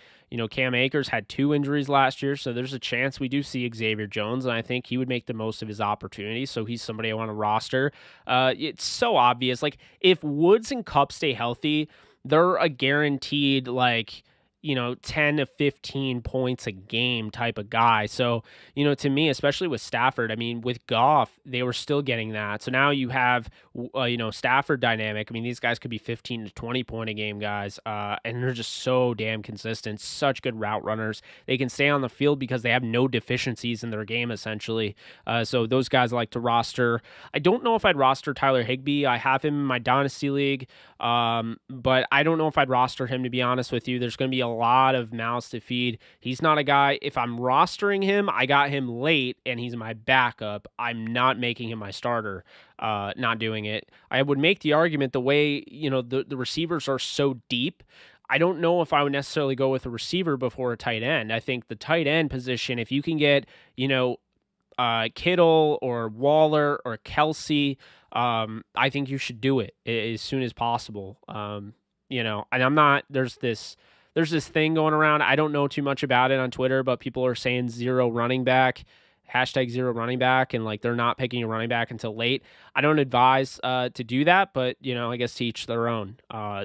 Speaker 1: Cam Akers had 2 injuries last year, so there's a chance we do see Xavier Jones, and I think he would make the most of his opportunities, so he's somebody I want to roster. It's so obvious. Like, if Woods and Kupp stay healthy, they're a guaranteed, 10 to 15 points a game type of guy. So, to me, especially with Stafford, I mean, with Goff, they were still getting that. So now you have, Stafford dynamic. I mean, these guys could be 15 to 20 point a game guys, and they're just so damn consistent, such good route runners. They can stay on the field because they have no deficiencies in their game, essentially. So those guys I like to roster. I don't know if I'd roster Tyler Higbee. I have him in my Dynasty League, but I don't know if I'd roster him, to be honest with you. There's going to be a lot of mouths to feed. He's not a guy, if I'm rostering him, I got him late and he's my backup. I'm not making him my starter, not doing it. I would make the argument the way, the receivers are so deep. I don't know if I would necessarily go with a receiver before a tight end. I think the tight end position, if you can get, Kittle or Waller or Kelsey, I think you should do it as soon as possible. And I'm not, there's this thing going around. I don't know too much about it on Twitter, but people are saying zero running back, #0 running back, and they're not picking a running back until late. I don't advise to do that, but I guess to each their own.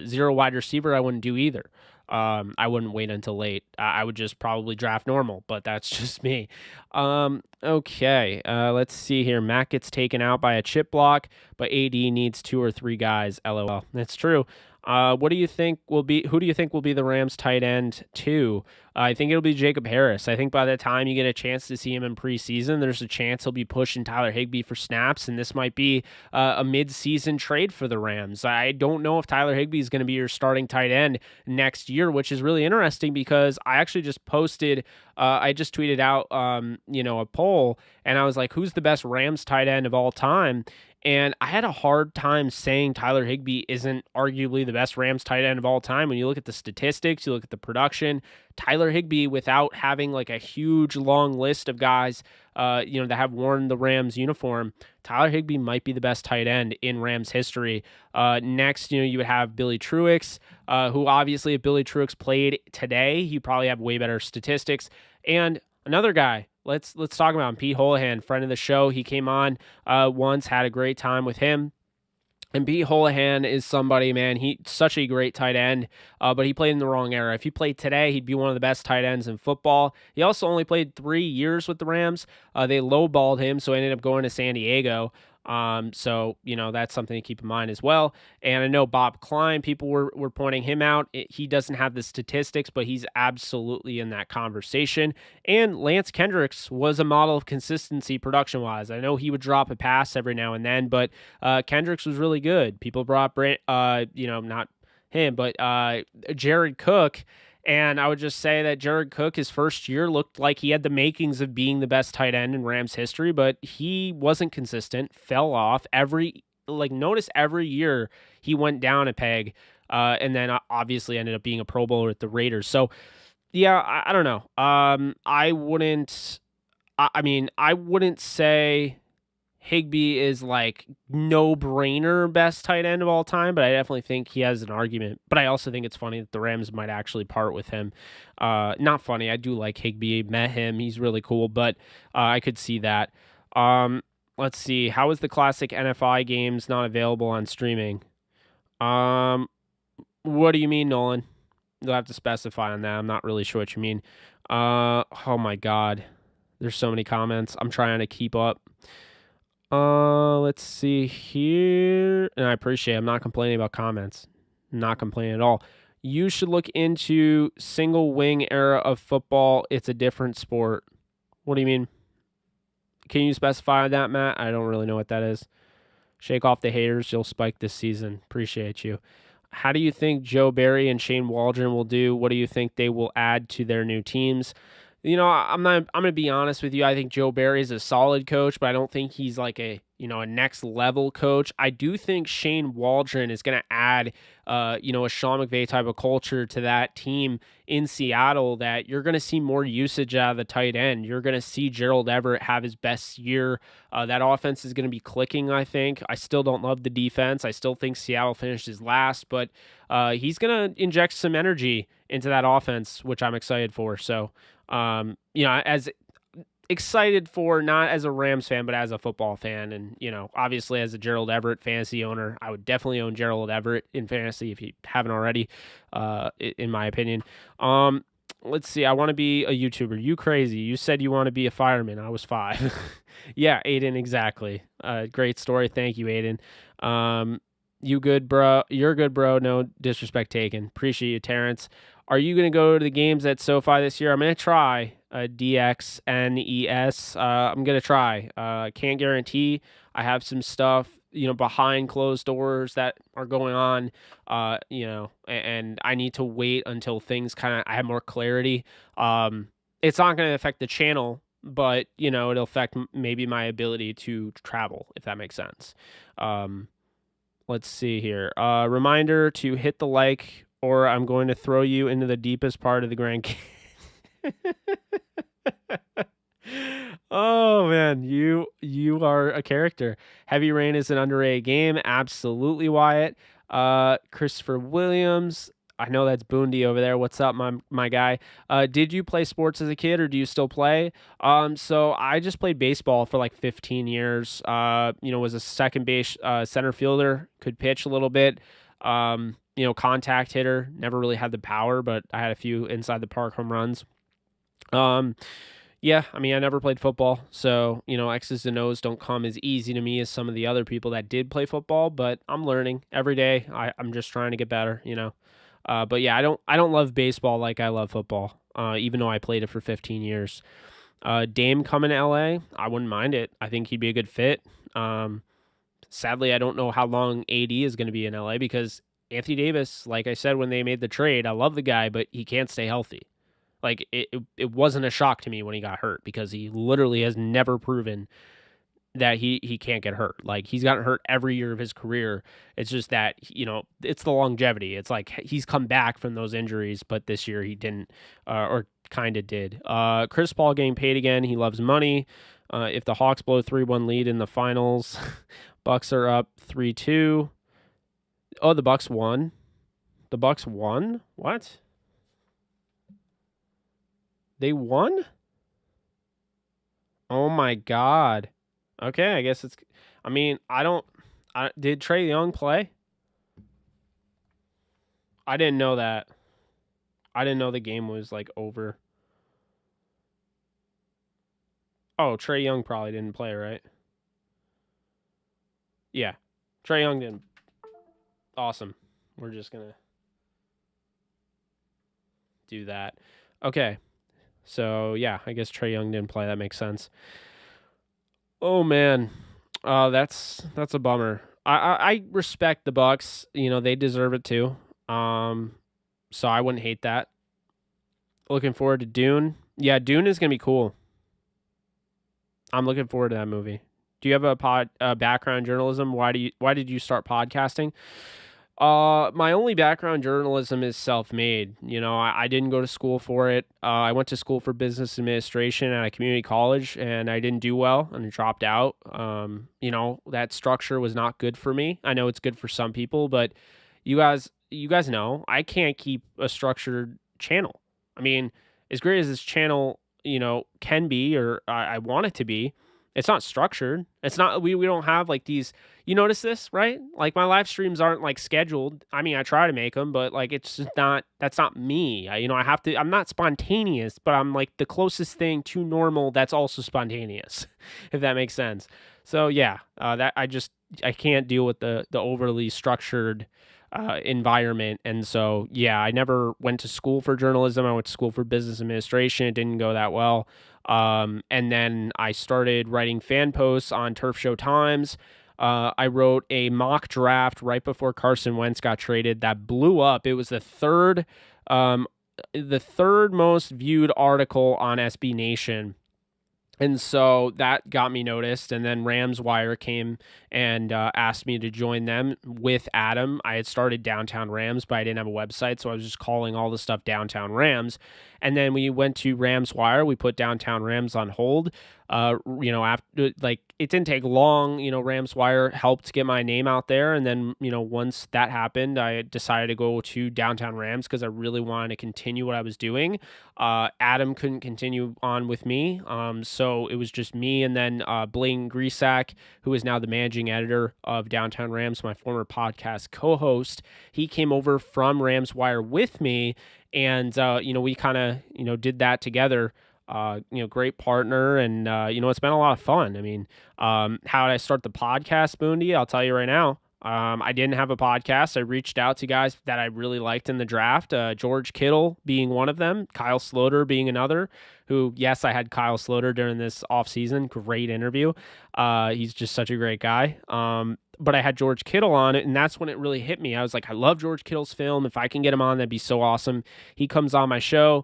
Speaker 1: Zero wide receiver, I wouldn't do either. I wouldn't wait until late. I would just probably draft normal, but that's just me. Okay, let's see here. Matt gets taken out by a chip block, but AD needs 2 or 3 guys. LOL. That's true. Who do you think will be the Rams tight end 2? I think it'll be Jacob Harris. I think by the time you get a chance to see him in preseason, there's a chance he'll be pushing Tyler Higbee for snaps, and this might be a mid-season trade for the Rams. I don't know if Tyler Higbee is going to be your starting tight end next year, which is really interesting because I actually just posted, I just tweeted out, a poll, and I was like, who's the best Rams tight end of all time? And I had a hard time saying Tyler Higbee isn't arguably the best Rams tight end of all time. When you look at the statistics, you look at the production, Tyler Higbee, without having a huge long list of guys, that have worn the Rams uniform, Tyler Higbee might be the best tight end in Rams history. Next, you would have Billy Truex, who obviously if Billy Truex played today, he'd probably have way better statistics. And another guy, let's talk about him, Pete Holohan, friend of the show. He came on once, had a great time with him. And Pete Holohan is somebody, man, he's such a great tight end, but he played in the wrong era. If he played today, he'd be one of the best tight ends in football. He also only played 3 years with the Rams. They lowballed him, so he ended up going to San Diego. So, that's something to keep in mind as well. And I know Bob Klein, people were pointing him out. He doesn't have the statistics, but he's absolutely in that conversation. And Lance Kendricks was a model of consistency production-wise. I know he would drop a pass every now and then, but Kendricks was really good. People brought, not him, but Jared Cook. And I would just say that Jared Cook, his first year, looked like he had the makings of being the best tight end in Rams history, but he wasn't consistent, fell off. Notice every year he went down a peg, and then obviously ended up being a Pro Bowler with the Raiders. So, yeah, I don't know. I wouldn't say Higbee is no-brainer best tight end of all time, but I definitely think he has an argument. But I also think it's funny that the Rams might actually part with him. Not funny. I do like Higbee. Met him. He's really cool, but I could see that. Let's see. How is the classic NFI games not available on streaming? What do you mean, Nolan? You'll have to specify on that. I'm not really sure what you mean. Oh my God. There's so many comments. I'm trying to keep up. Let's see here. And I appreciate it. I'm not complaining about comments. Not complaining at all. You should look into single wing era of football. It's a different sport. What do you mean? Can you specify that, Matt? I don't really know what that is. Shake off the haters. You'll spike this season. Appreciate you. How do you think Joe Barry and Shane Waldron will do? What do you think they will add to their new teams? I'm going to be honest with you. I think Joe Barry is a solid coach, but I don't think he's like a next level coach. I do think Shane Waldron is going to add, a Sean McVay type of culture to that team in Seattle, that you're going to see more usage out of the tight end. You're going to see Gerald Everett have his best year. That offense is going to be clicking, I think. I still don't love the defense. I still think Seattle finishes last, but he's going to inject some energy into that offense, which I'm excited for. So, as excited for, not as a Rams fan, but as a football fan. And, obviously as a Gerald Everett fantasy owner, I would definitely own Gerald Everett in fantasy if you haven't already, in my opinion. Let's see. I want to be a YouTuber. You crazy. You said you want to be a fireman. I was 5. Yeah, Aiden, exactly. Great story. Thank you, Aiden. You good, bro. You're good, bro. No disrespect taken. Appreciate you, Terrence. Are you going to go to the games at SoFi this year? I'm going to try. DXNES. I'm going to try. Can't guarantee. I have some stuff, behind closed doors that are going on, and I need to wait until things I have more clarity. It's not going to affect the channel, but, it'll affect maybe my ability to travel, if that makes sense. Let's see here. Reminder to hit the like, or I'm going to throw you into the deepest part of the Grand Canyon. Oh man, you are a character. Heavy Rain is an underrated game. Absolutely, Wyatt. Christopher Williams. I know that's Boondy over there. What's up, my guy? Did you play sports as a kid, or do you still play? So I just played baseball for like 15 years. Was a second base center fielder. Could pitch a little bit. Contact hitter. Never really had the power, but I had a few inside the park home runs. Yeah, I never played football, so, X's and O's don't come as easy to me as some of the other people that did play football, but I'm learning every day. I'm just trying to get better, But yeah, I don't love baseball like I love football, even though I played it for 15 years. Dame coming to LA, I wouldn't mind it. I think he'd be a good fit. Sadly, I don't know how long AD is going to be in LA, because Anthony Davis, like I said when they made the trade, I love the guy, but he can't stay healthy. Like, it wasn't a shock to me when he got hurt, because he literally has never proven that he can't get hurt. Like, he's gotten hurt every year of his career. It's just that, it's the longevity. It's like he's come back from those injuries, but this year he didn't, or kind of did. Chris Paul getting paid again. He loves money. If the Hawks blow 3-1 lead in the finals, Bucks are up 3-2. Oh, the Bucks won. The Bucks won? What? They won? Oh my God. Okay, I guess it's... did Trae Young play? I didn't know that. I didn't know the game was, over. Oh, Trae Young probably didn't play, right? Yeah. Trae Young didn't. Awesome. We're just going to do that. Okay. So, yeah, I guess Trae Young didn't play. That makes sense. Oh, man. That's a bummer. I respect the Bucks. They deserve it too. So I wouldn't hate that. Looking forward to Dune. Yeah, Dune is going to be cool. I'm looking forward to that movie. Do you have a background in journalism? Why did you start podcasting? My only background in journalism is self-made. I didn't go to school for it. I went to school for business administration at a community college, and I didn't do well and dropped out. That structure was not good for me. I know it's good for some people, but you guys know I can't keep a structured channel. As great as this channel, can be, or I want it to be, it's not structured. It's not, we don't have these, you notice this, right? My live streams aren't scheduled. I try to make them, but it's just not, that's not me. I have to, I'm not spontaneous, but I'm the closest thing to normal that's also spontaneous, if that makes sense. So yeah, that I can't deal with the overly structured environment. And so, yeah, I never went to school for journalism. I went to school for business administration. It didn't go that well. And then I started writing fan posts on Turf Show Times. I wrote a mock draft right before Carson Wentz got traded that blew up. It was the third most viewed article on SB Nation. And so that got me noticed. And then Rams Wire came and asked me to join them with Adam. I had started Downtown Rams, but I didn't have a website. So I was just calling all the stuff Downtown Rams. And then we went to Rams Wire. We put Downtown Rams on hold. After it didn't take long, Rams Wire helped get my name out there. And then, once that happened, I decided to go to Downtown Rams because I really wanted to continue what I was doing. Adam couldn't continue on with me. So it was just me and then Blaine Grisak, who is now the managing editor of Downtown Rams, my former podcast co-host. He came over from Rams Wire with me, and we kind of did that together. Great partner, and it's been a lot of fun. I mean, how did I start the podcast, Boondy? I'll tell you right now. I didn't have a podcast. I reached out to guys that I really liked in the draft, George Kittle being one of them, Kyle Sloter being another, who, yes, I had Kyle Sloter during this offseason. Great interview. He's just such a great guy. But I had George Kittle on it, and that's when it really hit me. I was like, I love George Kittle's film. If I can get him on, that'd be so awesome. He comes on my show.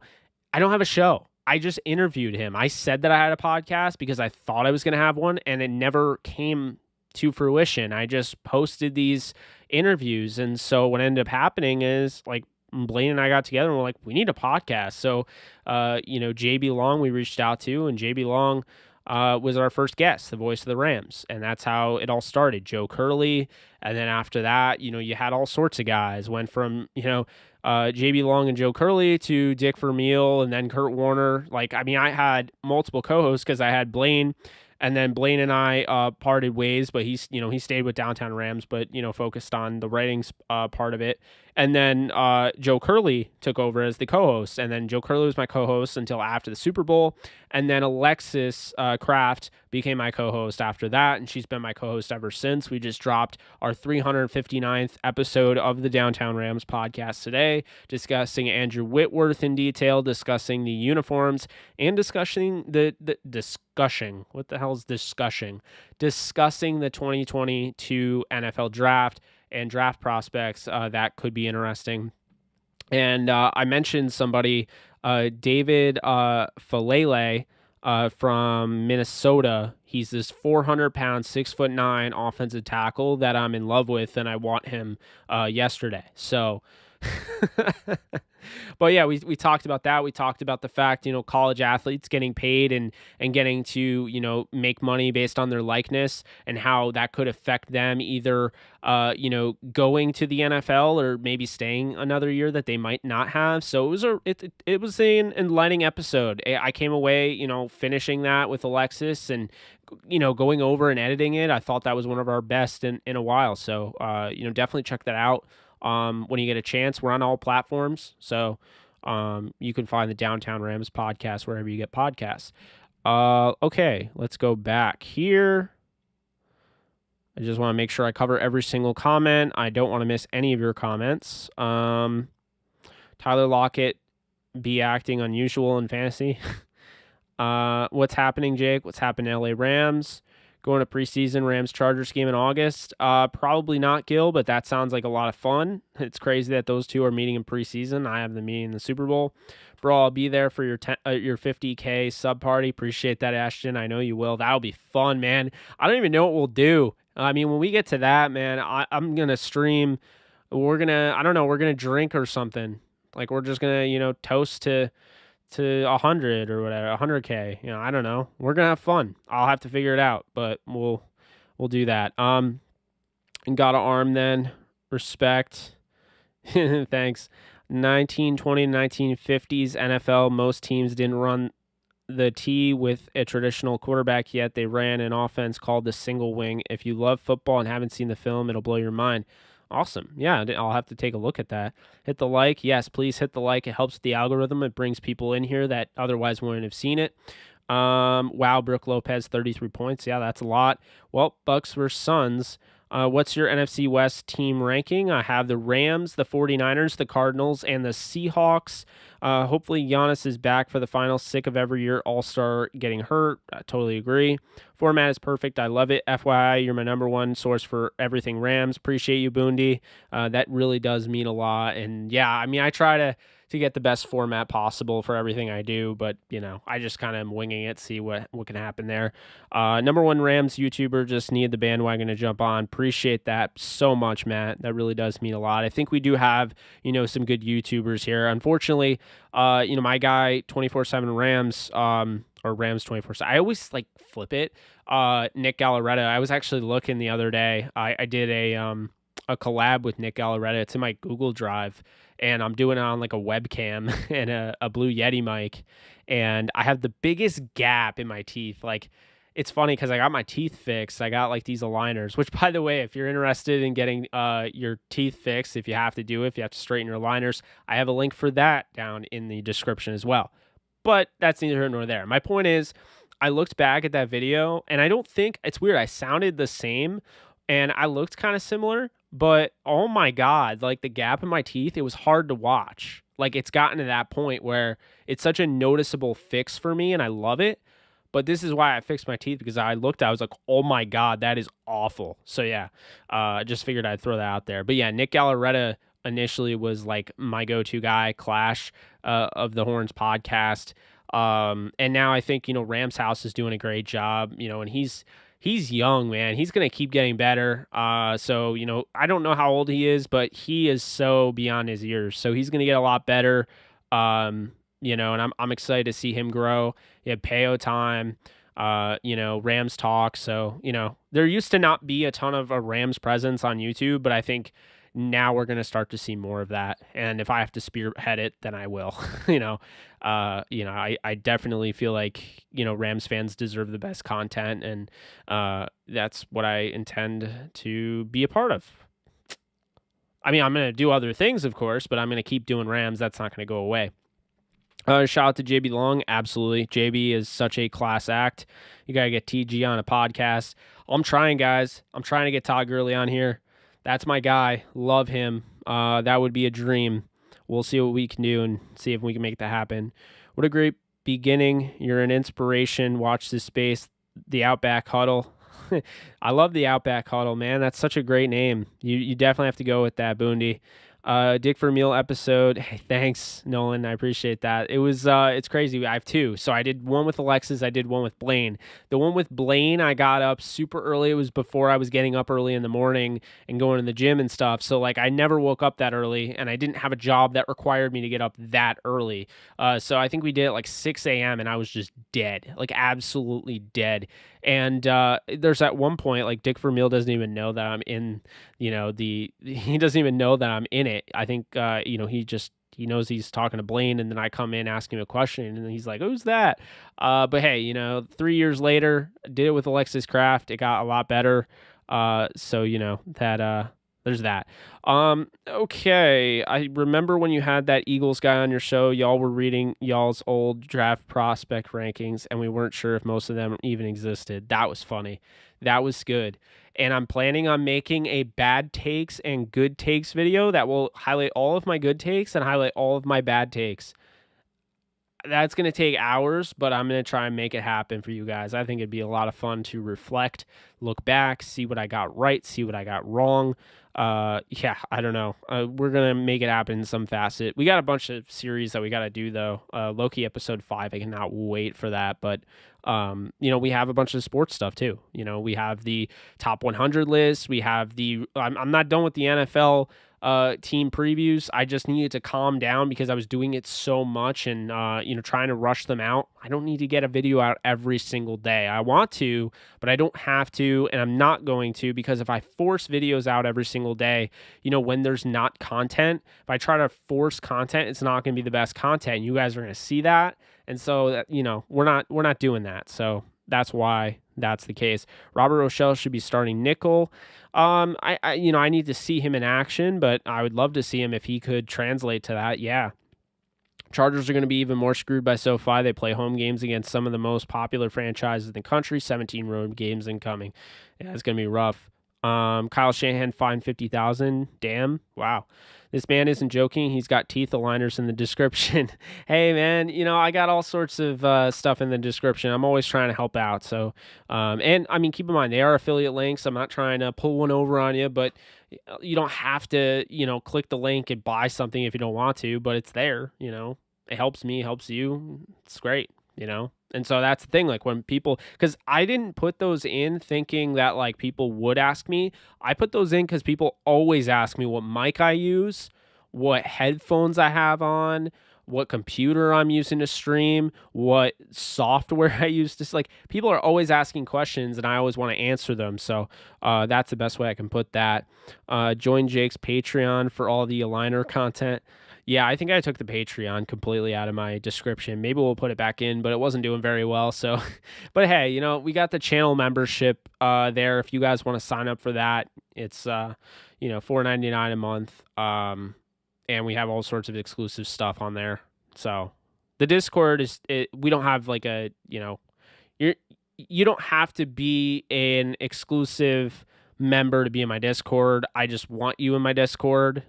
Speaker 1: I don't have a show. I just interviewed him. I said that I had a podcast because I thought I was going to have one, and it never came to fruition. I just posted these interviews. And so what ended up happening is, like, Blaine and I got together and we're like, we need a podcast. So, JB Long we reached out to, and JB Long was our first guest, the voice of the Rams. And that's how it all started. Joe Curley. And then after that, you had all sorts of guys. Went from, JB Long and Joe Curley to Dick Vermeil and then Kurt Warner. I had multiple co-hosts because I had Blaine, and then Blaine and I parted ways, but he stayed with Downtown Rams, but, focused on the writings part of it. And then Joe Curley took over as the co-host, and then Joe Curley was my co-host until after the Super Bowl. And then Alexis Kraft became my co-host after that, and she's been my co-host ever since. We just dropped our 359th episode of the Downtown Rams podcast today, discussing Andrew Whitworth in detail, discussing the uniforms, and discussing discussing the 2022 NFL draft and draft prospects that could be interesting. And I mentioned somebody, David Falele from Minnesota. He's this 400-pound, 6'9" offensive tackle that I'm in love with, and I want him yesterday. So, but yeah, we talked about that. We talked about the fact, college athletes getting paid and getting to, make money based on their likeness, and how that could affect them either, going to the NFL or maybe staying another year that they might not have. So it was an enlightening episode. I came away, finishing that with Alexis and, going over and editing it. I thought that was one of our best in a while. So, definitely check that out. When you get a chance. We're on all platforms, so you can find the Downtown Rams podcast wherever you get podcasts. Okay, let's go back here. I just want to make sure I cover every single comment. I don't want to miss any of your comments. Tyler Lockett be acting unusual in fantasy. What's happening, Jake? What's happening, LA Rams? Going to preseason Rams-Chargers game in August? Probably not, Gil, but that sounds like a lot of fun. It's crazy that those two are meeting in preseason. I have them meeting in the Super Bowl. Bro, I'll be there for your 50K sub party. Appreciate that, Ashton. I know you will. That'll be fun, man. I don't even know what we'll do. I mean, when we get to that, man, I'm going to stream. We're going to drink or something. Like, we're just going to, toast to 100 or whatever, 100K. I don't know. We're gonna have fun. I'll have to figure it out, but we'll do that. And got an arm then. Respect. Thanks. 1920 to 1950s NFL. Most teams didn't run the T with a traditional quarterback yet. They ran an offense called the single wing. If you love football and haven't seen the film, it'll blow your mind. Awesome. Yeah, I'll have to take a look at that. Hit the like. Yes, please hit the like. It helps the algorithm. It brings people in here that otherwise wouldn't have seen it. Wow, Brooke Lopez, 33 points. Yeah, that's a lot. Well, Bucks versus Suns. What's your NFC West team ranking? I have the Rams, the 49ers, the Cardinals, and the Seahawks. Hopefully Giannis is back for the finals. Sick of every year All-Star getting hurt. I totally agree. Format is perfect. I love it. FYI, you're my number one source for everything Rams. Appreciate you, Boondy. That really does mean a lot. And yeah, I mean, I try to get the best format possible for everything I do, but I just kind of am winging it, see what can happen there. Number one Rams YouTuber, just need the bandwagon to jump on. Appreciate that so much, Matt. That really does mean a lot. I think we do have, some good YouTubers here. Unfortunately, my guy 24/7 Rams, or Rams 24/7. I always flip it. Nick Gallaretta. I was actually looking the other day. I did a collab with Nick Gallaretta. It's in my Google Drive, and I'm doing it on a webcam and a Blue Yeti mic, and I have the biggest gap in my teeth. It's funny because I got my teeth fixed. I got these aligners, which, by the way, if you're interested in getting your teeth fixed, if you have to do it, if you have to straighten your aligners, I have a link for that down in the description as well. But that's neither here nor there. My point is, I looked back at that video, and I don't think it's weird. I sounded the same, and I looked kind of similar, but oh my God, the gap in my teeth, it was hard to watch. It's gotten to that point where it's such a noticeable fix for me, and I love it. But this is why I fixed my teeth, because I was like, oh my God, that is awful. So yeah, just figured I'd throw that out there. But yeah, Nick Gallaretta initially was my go-to guy, Clash of the Horns podcast. And now I think, Rams House is doing a great job, and he's young, man. He's going to keep getting better. So, I don't know how old he is, but he is so beyond his years. So he's going to get a lot better. And I'm excited to see him grow. He had Peo time, Rams talk. So, there used to not be a ton of a Rams presence on YouTube, but I think now we're going to start to see more of that. And if I have to spearhead it, then I will. I definitely feel like, Rams fans deserve the best content, and that's what I intend to be a part of. I mean, I'm going to do other things, of course, but I'm going to keep doing Rams. That's not going to go away. Shout out to JB Long. Absolutely. JB is such a class act. You got to get TG on a podcast. I'm trying, guys. I'm trying to get Todd Gurley on here. That's my guy. Love him. That would be a dream. We'll see what we can do and see if we can make that happen. What a great beginning. You're an inspiration. Watch this space. The Outback Huddle. I love the Outback Huddle, man. That's such a great name. You definitely have to go with that, Boondy. Dick for Meal episode. Hey, thanks, Nolan. I appreciate that. It was, it's crazy. I have two. So I did one with Alexis. I did one with Blaine. The one with Blaine, I got up super early. It was before I was getting up early in the morning and going to the gym and stuff. So I never woke up that early, and I didn't have a job that required me to get up that early. So I think we did it 6 a.m. and I was just dead, absolutely dead. And there's at one point, Dick Vermeil doesn't even know that I'm in, he doesn't even know that I'm in it. I think, he knows he's talking to Blaine, and then I come in, ask him a question, and he's like, who's that? But hey, 3 years later, did it with Alexis Craft. It got a lot better. So, that, there's that. Okay. I remember when you had that Eagles guy on your show, y'all were reading y'all's old draft prospect rankings, and we weren't sure if most of them even existed. That was funny. That was good. And I'm planning on making a bad takes and good takes video that will highlight all of my good takes and highlight all of my bad takes. That's going to take hours, but I'm going to try and make it happen for you guys. I think it'd be a lot of fun to reflect, look back, see what I got right, see what I got wrong. Yeah, I don't know. We're going to make it happen in some facet. We got a bunch of series that we got to do, though. Loki episode 5, I cannot wait for that. But, we have a bunch of sports stuff, too. We have the top 100 list. We have I'm not done with the NFL team previews. I just needed to calm down because I was doing it so much and, trying to rush them out. I don't need to get a video out every single day. I want to, but I don't have to, and I'm not going to, because if I force videos out every single day, when there's not content, if I try to force content, it's not going to be the best content. You guys are going to see that. And so, we're not doing that. So that's why that's the case. Robert Rochelle should be starting nickel. I need to see him in action, but I would love to see him if he could translate to that. Yeah. Chargers are going to be even more screwed by SoFi. They play home games against some of the most popular franchises in the country, 17 road games incoming. Yeah, it's going to be rough. Kyle Shanahan fined 50,000. Damn. Wow. This man isn't joking. He's got teeth aligners in the description. Hey, man, I got all sorts of stuff in the description. I'm always trying to help out. So, and I mean, keep in mind, they are affiliate links. I'm not trying to pull one over on you, but you don't have to, click the link and buy something if you don't want to, but it's there, It helps me, helps you. It's great, And so that's the thing, like when people, because I didn't put those in thinking that like people would ask me. I put those in because people always ask me what mic I use, what headphones I have on, what computer I'm using to stream, what software I use to, like, people are always asking questions and I always want to answer them. So that's the best way I can put that. Join Jake's Patreon for all the aligner content. Yeah, I think I took the Patreon completely out of my description. Maybe we'll put it back in, but it wasn't doing very well. So, but hey, we got the channel membership there. If you guys want to sign up for that, it's $4.99 a month. And we have all sorts of exclusive stuff on there. So, the Discord we don't have like a you don't have to be an exclusive member to be in my Discord. I just want you in my Discord.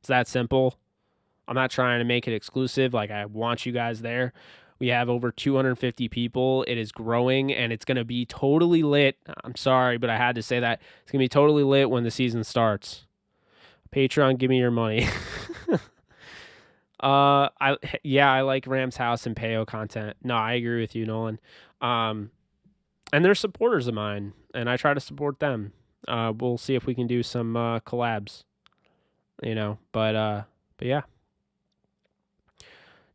Speaker 1: It's that simple. I'm not trying to make it exclusive. Like, I want you guys there. We have over 250 people. It is growing, and it's going to be totally lit. I'm sorry, but I had to say that. It's going to be totally lit when the season starts. Patreon, give me your money. I like Rams House and Payo content. No, I agree with you, Nolan. And they're supporters of mine, and I try to support them. We'll see if we can do some collabs. But yeah.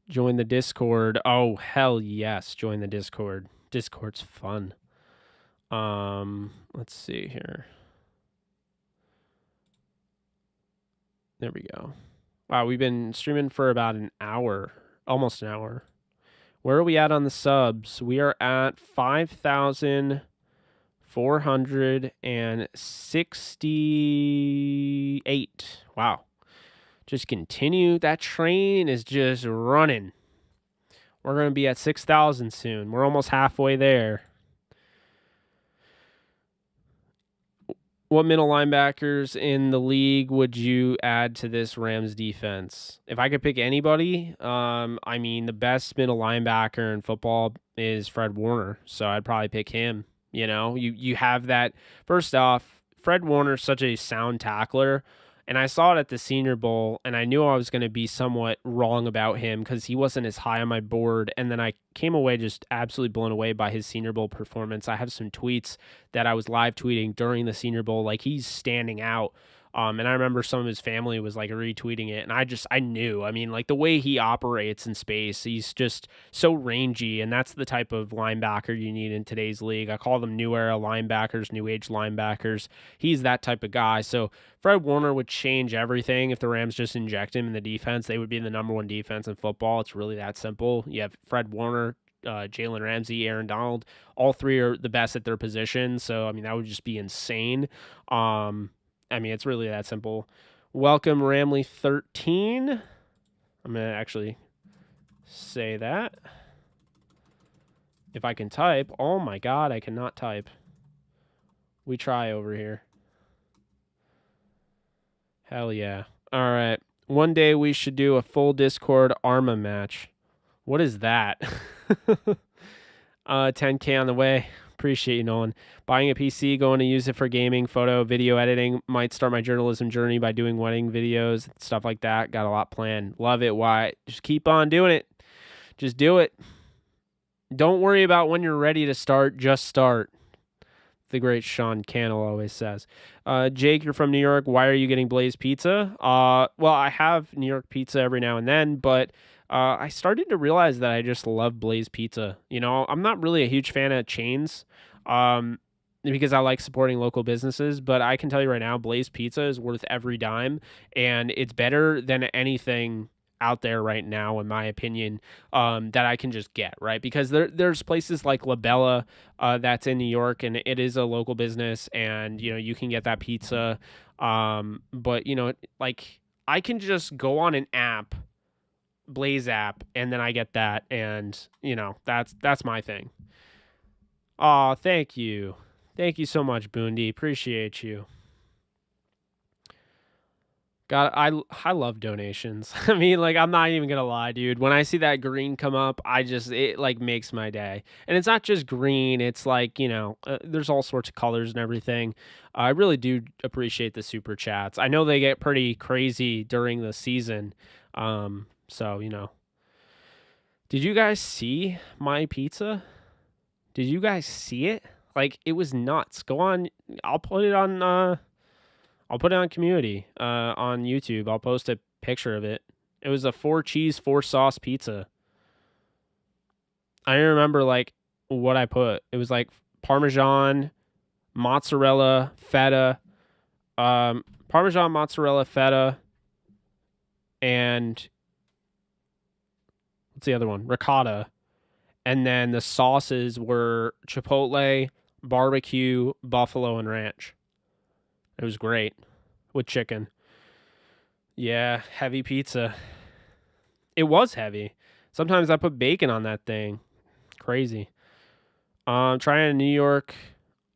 Speaker 1: Join the Discord. Oh, hell yes. Join the Discord. Discord's fun. Let's see here. There we go. Wow, we've been streaming for about an hour. Almost an hour. Where are we at on the subs? We are at 5,468. Wow. Just continue. That train is just running. We're going to be at 6,000 soon. We're almost halfway there. What middle linebackers in the league would you add to this Rams defense? If I could pick anybody, the best middle linebacker in football is Fred Warner. So I'd probably pick him. You have that. First off, Fred Warner's such a sound tackler. And I saw it at the Senior Bowl, and I knew I was going to be somewhat wrong about him because he wasn't as high on my board. And then I came away just absolutely blown away by his Senior Bowl performance. I have some tweets that I was live tweeting during the Senior Bowl. Like, he's standing out. And I remember some of his family was like retweeting it. And I knew, like the way he operates in space, he's just so rangy. And that's the type of linebacker you need in today's league. I call them new era linebackers, new age linebackers. He's that type of guy. So Fred Warner would change everything. If the Rams just inject him in the defense, they would be the number one defense in football. It's really that simple. You have Fred Warner, Jalen Ramsey, Aaron Donald. All three are the best at their position. So, that would just be insane. It's really that simple. Welcome, Ramley13. I'm going to actually say that. If I can type. Oh, my God, I cannot type. We try over here. Hell yeah. All right. One day we should do a full Discord Arma match. What is that? 10K on the way. Appreciate you, Nolan. Buying a PC, going to use it for gaming, photo, video editing. Might start my journalism journey by doing wedding videos, stuff like that. Got a lot planned. Love it. Why? Just keep on doing it. Just do it. Don't worry about when you're ready to start. Just start. The great Sean Cannell always says. Jake, you're from New York. Why are you getting Blaze Pizza? Well, I have New York pizza every now and then, but I started to realize that I just love Blaze Pizza. I'm not really a huge fan of chains because I like supporting local businesses, but I can tell you right now, Blaze Pizza is worth every dime, and it's better than anything out there right now, in my opinion, that I can just get, right? Because there's places like La Bella that's in New York, and it is a local business, and, you can get that pizza. But, like, I can just go on an app, Blaze app, and then I get that, and, that's my thing. Oh, thank you. Thank you so much, Boondy. Appreciate you. God, I love donations. I mean, like, I'm not even gonna lie, dude. When I see that green come up, it like makes my day. And it's not just green; it's like, there's all sorts of colors and everything. I really do appreciate the super chats. I know they get pretty crazy during the season. So did you guys see my pizza? Did you guys see it? Like, it was nuts. Go on. I'll put it on. I'll put it on community on YouTube. I'll post a picture of it. It was a 4-cheese, 4-sauce pizza. I remember like what I put. It was like Parmesan, mozzarella, feta, Parmesan, mozzarella, feta, and what's the other one? Ricotta. And then the sauces were chipotle, barbecue, buffalo, and ranch. It was great with chicken. Yeah, heavy pizza. It was heavy. Sometimes I put bacon on that thing. Crazy. Trying a New York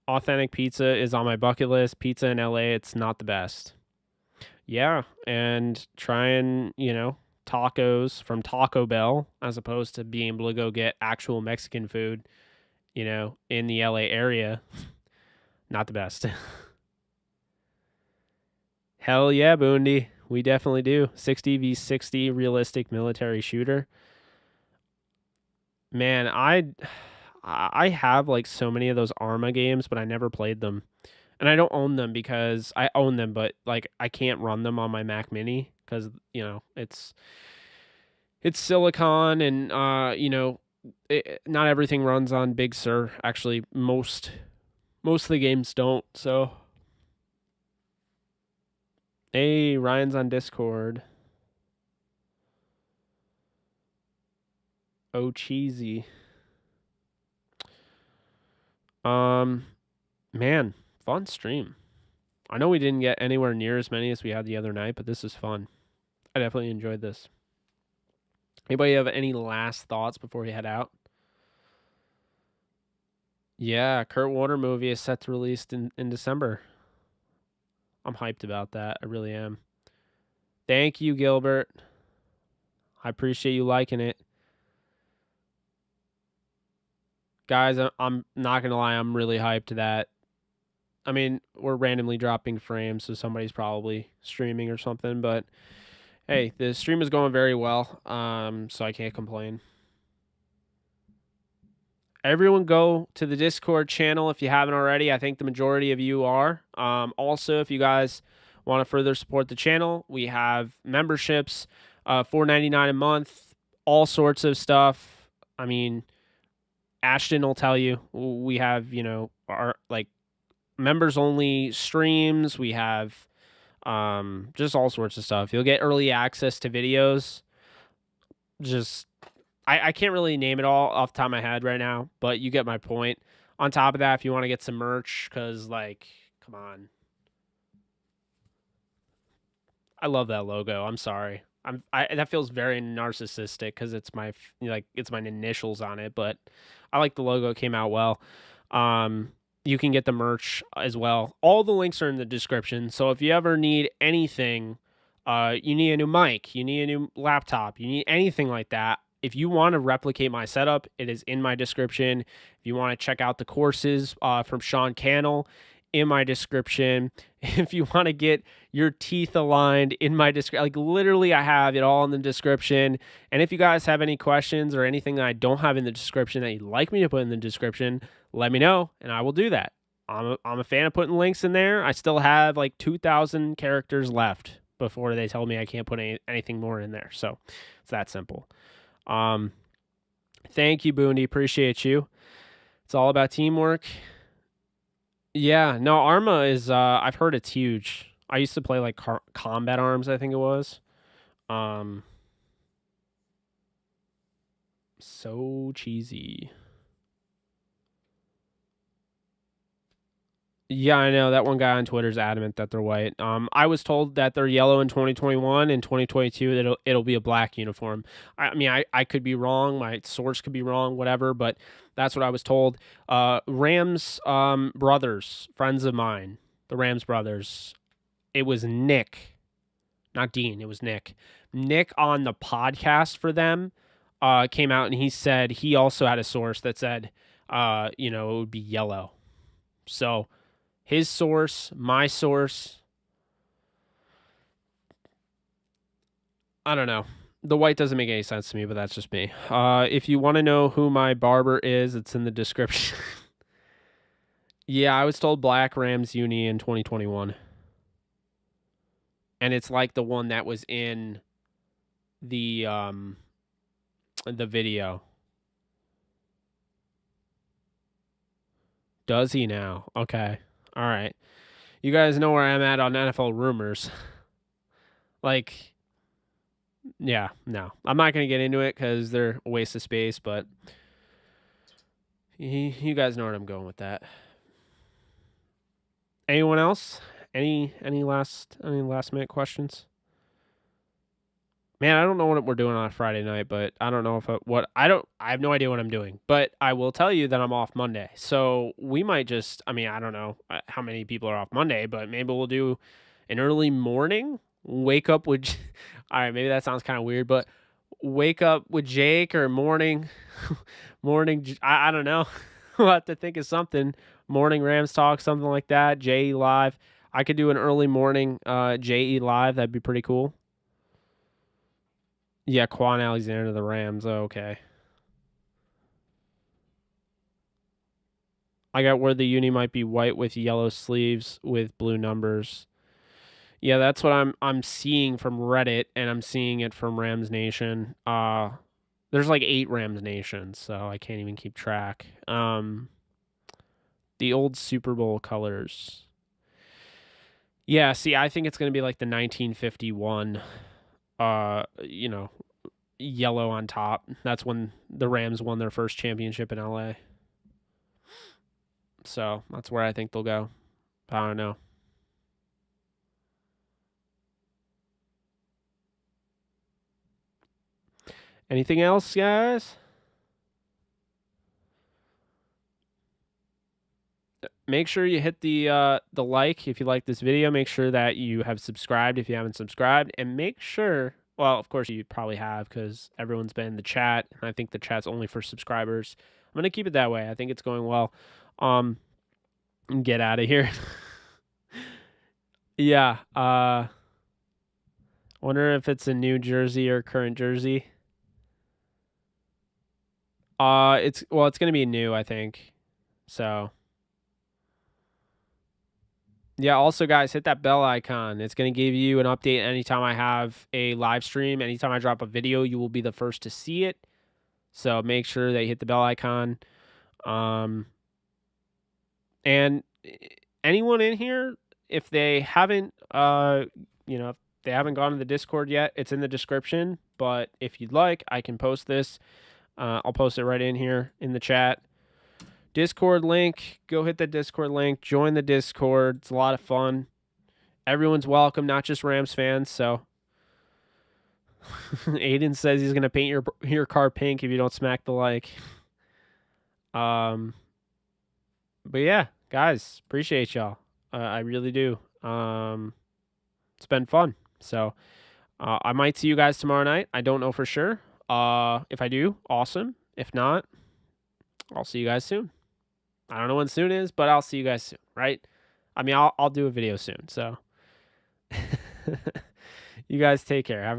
Speaker 1: authentic pizza is on my bucket list. Pizza in LA, it's not the best. Yeah, and trying, tacos from Taco Bell as opposed to being able to go get actual Mexican food, in the LA area. Not the best. Hell yeah, Boondy. We definitely do. 60v60 realistic military shooter. Man, I have like so many of those Arma games, but I never played them. And I don't own them because I own them, but like I can't run them on my Mac Mini because, it's silicon and not everything runs on Big Sur. Actually, most of the games don't. So hey, Ryan's on Discord. Oh, cheesy. Man, fun stream. I know we didn't get anywhere near as many as we had the other night, but this is fun. I definitely enjoyed this. Anybody have any last thoughts before we head out? Yeah, Kurt Warner movie is set to release in December. I'm hyped about that. I really am. Thank you, Gilbert. I appreciate you liking it. Guys, I'm not going to lie. I'm really hyped that. I mean, we're randomly dropping frames, so somebody's probably streaming or something. But, hey, the stream is going very well, so I can't complain. Everyone go to the Discord channel if you haven't already. I think the majority of you are. Also, if you guys want to further support the channel, we have memberships, $4.99 a month, all sorts of stuff. I mean, Ashton will tell you we have, our like members only streams. We have just all sorts of stuff. You'll get early access to videos. Just I can't really name it all off the top of my head right now, but you get my point. On top of that, if you want to get some merch, because, like, come on. I love that logo. I'm sorry. That feels very narcissistic because it's my initials on it, but I like the logo. It came out well. You can get the merch as well. All the links are in the description. So if you ever need anything, you need a new mic, you need a new laptop, you need anything like that. If you want to replicate my setup, it is in my description. If you want to check out the courses from Sean Cannell, in my description. If you want to get your teeth aligned, in my description, like literally I have it all in the description. And if you guys have any questions or anything that I don't have in the description that you'd like me to put in the description, let me know and I will do that. I'm a fan of putting links in there. I still have like 2,000 characters left before they tell me I can't put anything more in there. So it's that simple. Thank you, Boondy. Appreciate you. It's all about teamwork. Yeah, no, Arma is, I've heard it's huge. I used to play like Combat Arms, I think it was. So cheesy. Yeah, I know that one guy on Twitter is adamant that they're white. I was told that they're yellow in 2021. In 2022, it'll be a black uniform. I mean, I could be wrong. My source could be wrong. Whatever, but that's what I was told. Rams brothers, friends of mine, the Rams brothers. It was Nick, not Dean. It was Nick. Nick on the podcast for them came out and he said he also had a source that said, it would be yellow. So. His source, my source. I don't know. The white doesn't make any sense to me, but that's just me. If you want to know who my barber is, it's in the description. Yeah, I was told black Rams uni in 2021. And it's like the one that was in the video. Does he now? Okay. All right. You guys know where I'm at on NFL rumors. Like, yeah, no. I'm not going to get into it because they're a waste of space, but you guys know where I'm going with that. Anyone else? Any last minute questions? Man, I don't know what we're doing on a Friday night, but I don't know I have no idea what I'm doing, but I will tell you that I'm off Monday. So we might just, I don't know how many people are off Monday, but maybe we'll do an early morning, wake up with, all right, maybe that sounds kind of weird, but wake up with Jake or morning, I don't know. We'll have to think of something. Morning Rams talk, something like that. JE live. I could do an early morning JE live. That'd be pretty cool. Yeah, Quan Alexander, the Rams. Oh, okay. I got where the uni might be white with yellow sleeves with blue numbers. Yeah, that's what I'm seeing from Reddit, and I'm seeing it from Rams Nation. There's like 8 Rams Nations, so I can't even keep track. The old Super Bowl colors. Yeah, see, I think it's going to be like the 1951 yellow on top. That's when the Rams won their first championship in LA. So that's where I think they'll go. I don't know. Anything else, guys? Make sure you hit the like if you like this video. Make sure that you have subscribed if you haven't subscribed, and make sure. Well, of course you probably have because everyone's been in the chat, and I think the chat's only for subscribers. I'm gonna keep it that way. I think it's going well. Get out of here. Yeah. Wonder if it's a new jersey or current jersey. It's gonna be new, I think. So. Yeah, also, guys, hit that bell icon. It's going to give you an update anytime I have a live stream. Anytime I drop a video, you will be the first to see it. So make sure that you hit the bell icon. And anyone in here, if they haven't, if they haven't gone to the Discord yet, it's in the description. But if you'd like, I can post this. I'll post it right in here in the chat. Discord link, go hit the Discord link, join the Discord. It's a lot of fun. Everyone's welcome, not just Rams fans. So Aiden says he's gonna paint your car pink if you don't smack the like. But yeah, guys, appreciate y'all. I really do. It's been fun. So I might see you guys tomorrow night. I don't know for sure. If I do, awesome. If not, I'll see you guys soon. I don't know when soon is, but I'll see you guys soon, right? I'll do a video soon. So you guys take care. Have